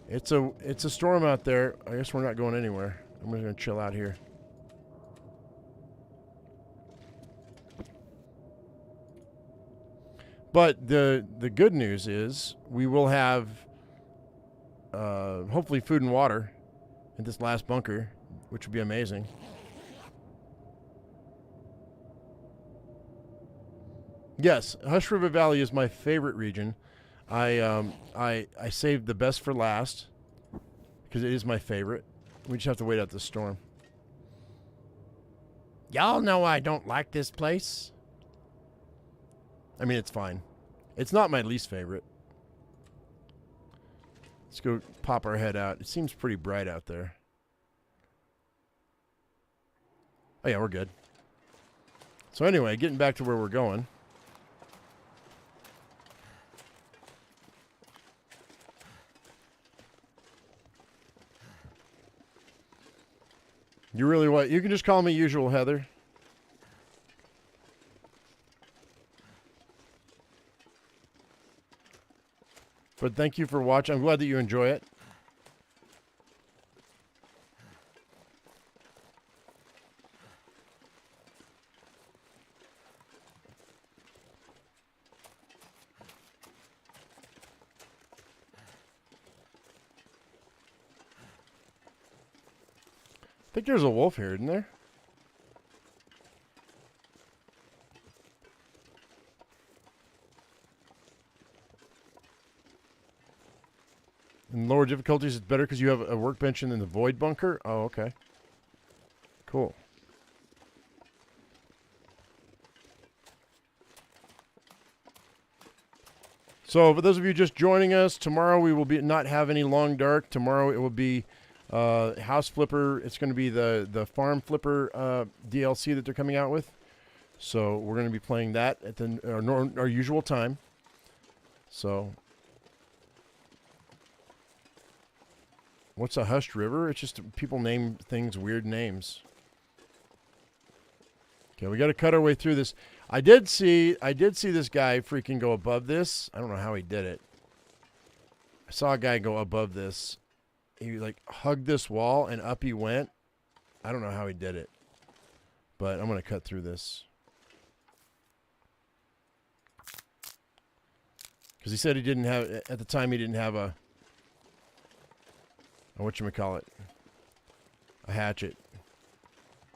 It's a storm out there. I guess we're not going anywhere. I'm just going to chill out here. But the good news is we will have hopefully food and water in this last bunker, which would be amazing. Yes, Hush River Valley is my favorite region. I saved the best for last because it is my favorite. We just have to wait out the storm. Y'all know I don't like this place. I mean, it's fine. It's not my least favorite. Let's go pop our head out. It seems pretty bright out there. Oh, yeah, we're good. So anyway, getting back to where we're going. You really what? You can just call me usual, Heather. But thank you for watching. I'm glad that you enjoy it. I think there's a wolf here, isn't there? In lower difficulties, it's better because you have a workbench in the void bunker? Oh, okay. Cool. So for those of you just joining us, tomorrow we will not have any Long Dark. Tomorrow it will be House Flipper. It's going to be the Farm Flipper DLC that they're coming out with. So we're going to be playing that at our usual time. So what's a hushed river? It's just people name things weird names. Okay, we got to cut our way through this. I did see this guy freaking go above this. I don't know how he did it. I saw a guy go above this. He like hugged this wall and up he went. I don't know how he did it. But I'm going to cut through this. Because he said he didn't have, at the time he didn't have a whatchamacallit, a hatchet.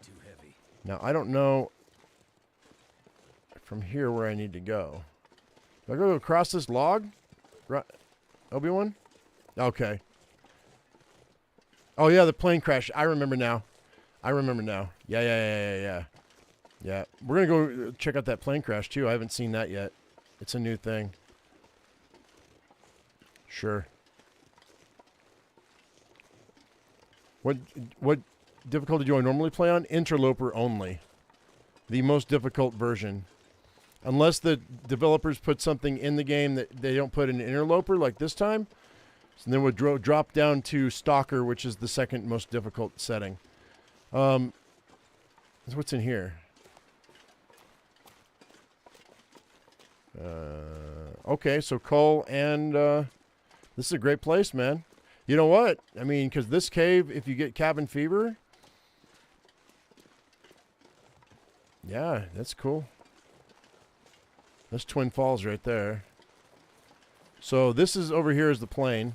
Too heavy. Now, I don't know from here where I need to go. Do I go across this log? Right, Obi-Wan? Okay. Oh, yeah, the plane crash. I remember now. Yeah. Yeah, we're going to go check out that plane crash, too. I haven't seen that yet. It's a new thing. Sure. What difficulty do I normally play on? Interloper only. The most difficult version. Unless the developers put something in the game that they don't put in interloper like this time. So then we'll drop down to Stalker, which is the second most difficult setting. What's in here? Okay, so coal and this is a great place, man. You know what? I mean, because this cave, if you get cabin fever, yeah, that's cool. That's Twin Falls right there. So this is over here is the plane.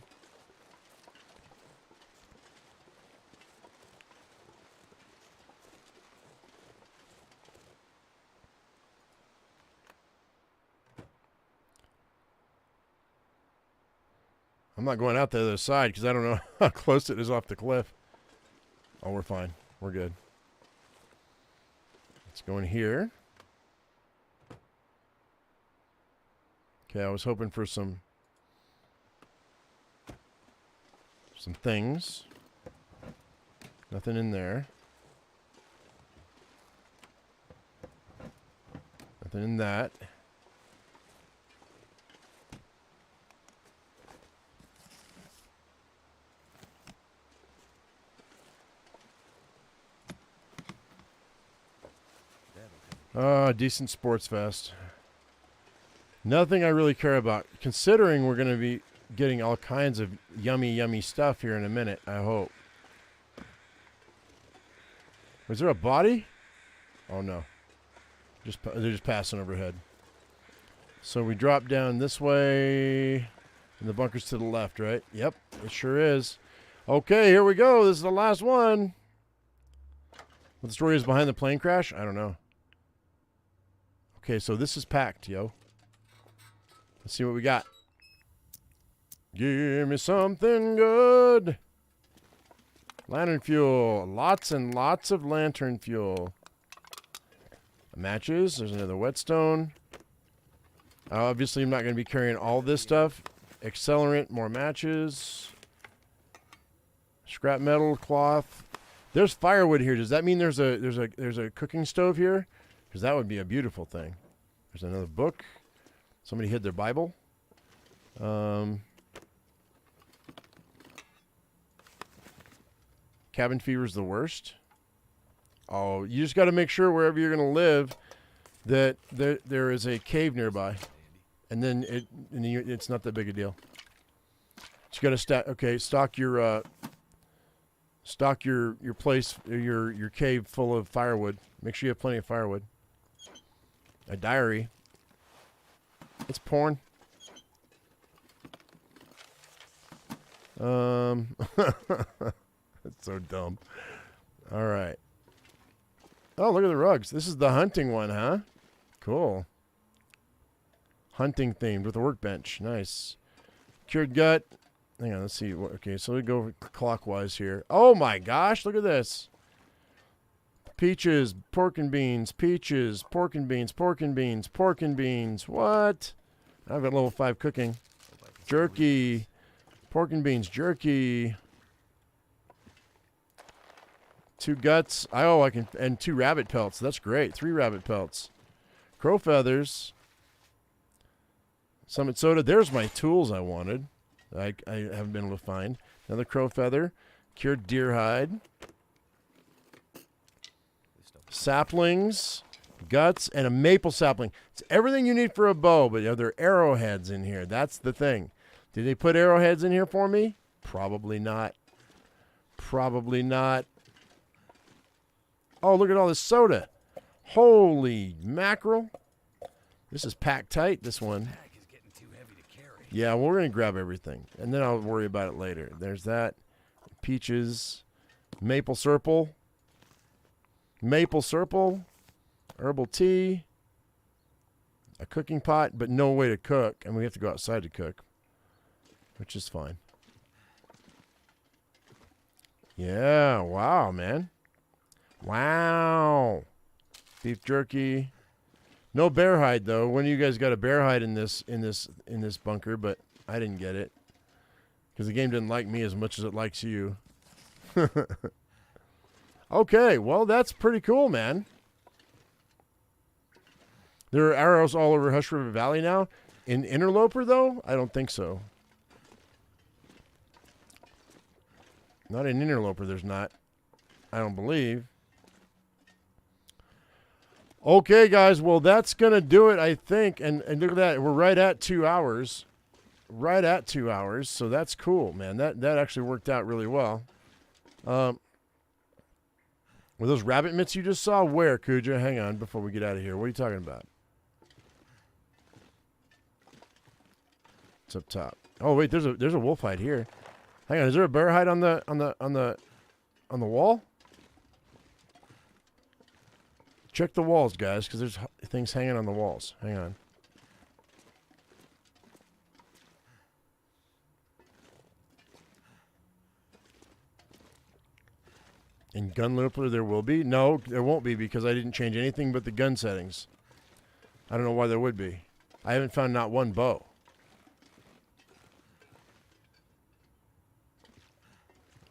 I'm not going out the other side because I don't know how close it is off the cliff. Oh, we're fine. We're good. Let's go in here. Okay, I was hoping for some things. Nothing in there. Nothing in that. Decent sports vest. Nothing I really care about, considering we're going to be getting all kinds of yummy stuff here in a minute, I hope. Was there a body? Oh, no. They're just passing overhead. So we drop down this way, and the bunker's to the left, right? Yep, it sure is. Okay, here we go. This is the last one. What the story is behind the plane crash? I don't know. Okay, so this is packed, yo. Let's see what we got. Give me something good. Lantern fuel. Lots and lots of lantern fuel. Matches. There's another whetstone. Obviously, I'm not going to be carrying all this stuff. Accelerant. More matches. Scrap metal. Cloth. There's firewood here. Does that mean there's a cooking stove here? Because that would be a beautiful thing. There's another book. Somebody hid their Bible. Cabin fever is the worst. Oh, you just got to make sure wherever you're going to live that there is a cave nearby, and then it's not that big a deal. So you got to stock your place, your cave full of firewood. Make sure you have plenty of firewood. A diary. It's porn. That's so dumb. All right. Oh, look at the rugs. This is the hunting one, huh? Cool. Hunting themed with a workbench. Nice. Cured gut. Hang on, let's see. Okay, so we go clockwise here. Oh my gosh, look at this. Peaches, pork and beans, peaches, pork and beans, pork and beans, pork and beans. What? I've got level 5 cooking. Jerky. Pork and beans. Jerky. 2 guts. I can, and 2 rabbit pelts. That's great. 3 rabbit pelts. Crow feathers. Summit soda. There's my tools I wanted. I haven't been able to find. Another crow feather. Cured deer hide. Saplings. Guts. And a maple sapling. It's everything you need for a bow, but are there arrowheads in here? That's the thing. Did they put arrowheads in here for me? Probably not. Probably not. Oh, look at all this soda. Holy mackerel. This is packed tight, this one. Yeah, well, we're going to grab everything, and then I'll worry about it later. There's that. Peaches. Maple syrup. Herbal tea. A cooking pot, but no way to cook, and we have to go outside to cook, which is fine. Yeah, wow, man. Wow. Beef jerky. No bear hide though. One of you guys got a bear hide in this bunker, but I didn't get it because the game didn't like me as much as it likes you. Okay, well that's pretty cool, man. There are arrows all over Hush River Valley now. In Interloper though, I don't think so. Not in Interloper. There's not. I don't believe. Okay, guys. Well, that's going to do it, I think. And look at that. We're right at 2 hours. Right at 2 hours. So that's cool, man. That actually worked out really well. Were those rabbit mitts you just saw? Where, Kuja? Hang on before we get out of here. What are you talking about? It's up top. Oh, wait. There's a wolf hide here. Hang on. Is there a bear hide on the wall? Check the walls, guys, because there's things hanging on the walls. Hang on. In gun looper, there will be? No, there won't be because I didn't change anything but the gun settings. I don't know why there would be. I haven't found not one bow.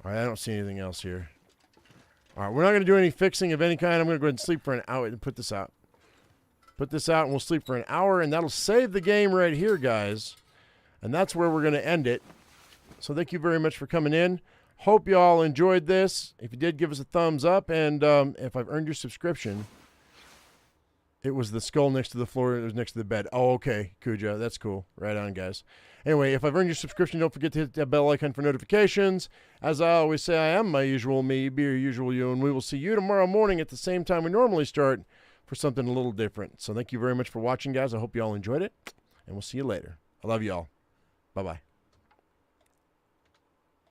All right, I don't see anything else here. All right, we're not going to do any fixing of any kind. I'm going to go ahead and sleep for an hour and put this out. Put this out, and we'll sleep for an hour, and that'll save the game right here, guys. And that's where we're going to end it. So thank you very much for coming in. Hope you all enjoyed this. If you did, give us a thumbs up. And if I've earned your subscription, it was the skull next to the floor. It was next to the bed. Oh, okay, Kuja. That's cool. Right on, guys. Anyway, if I've earned your subscription, don't forget to hit that bell icon for notifications. As I always say, I am my usual me, be your usual you, and we will see you tomorrow morning at the same time we normally start for something a little different. So thank you very much for watching, guys. I hope you all enjoyed it, and we'll see you later. I love you all. Bye-bye.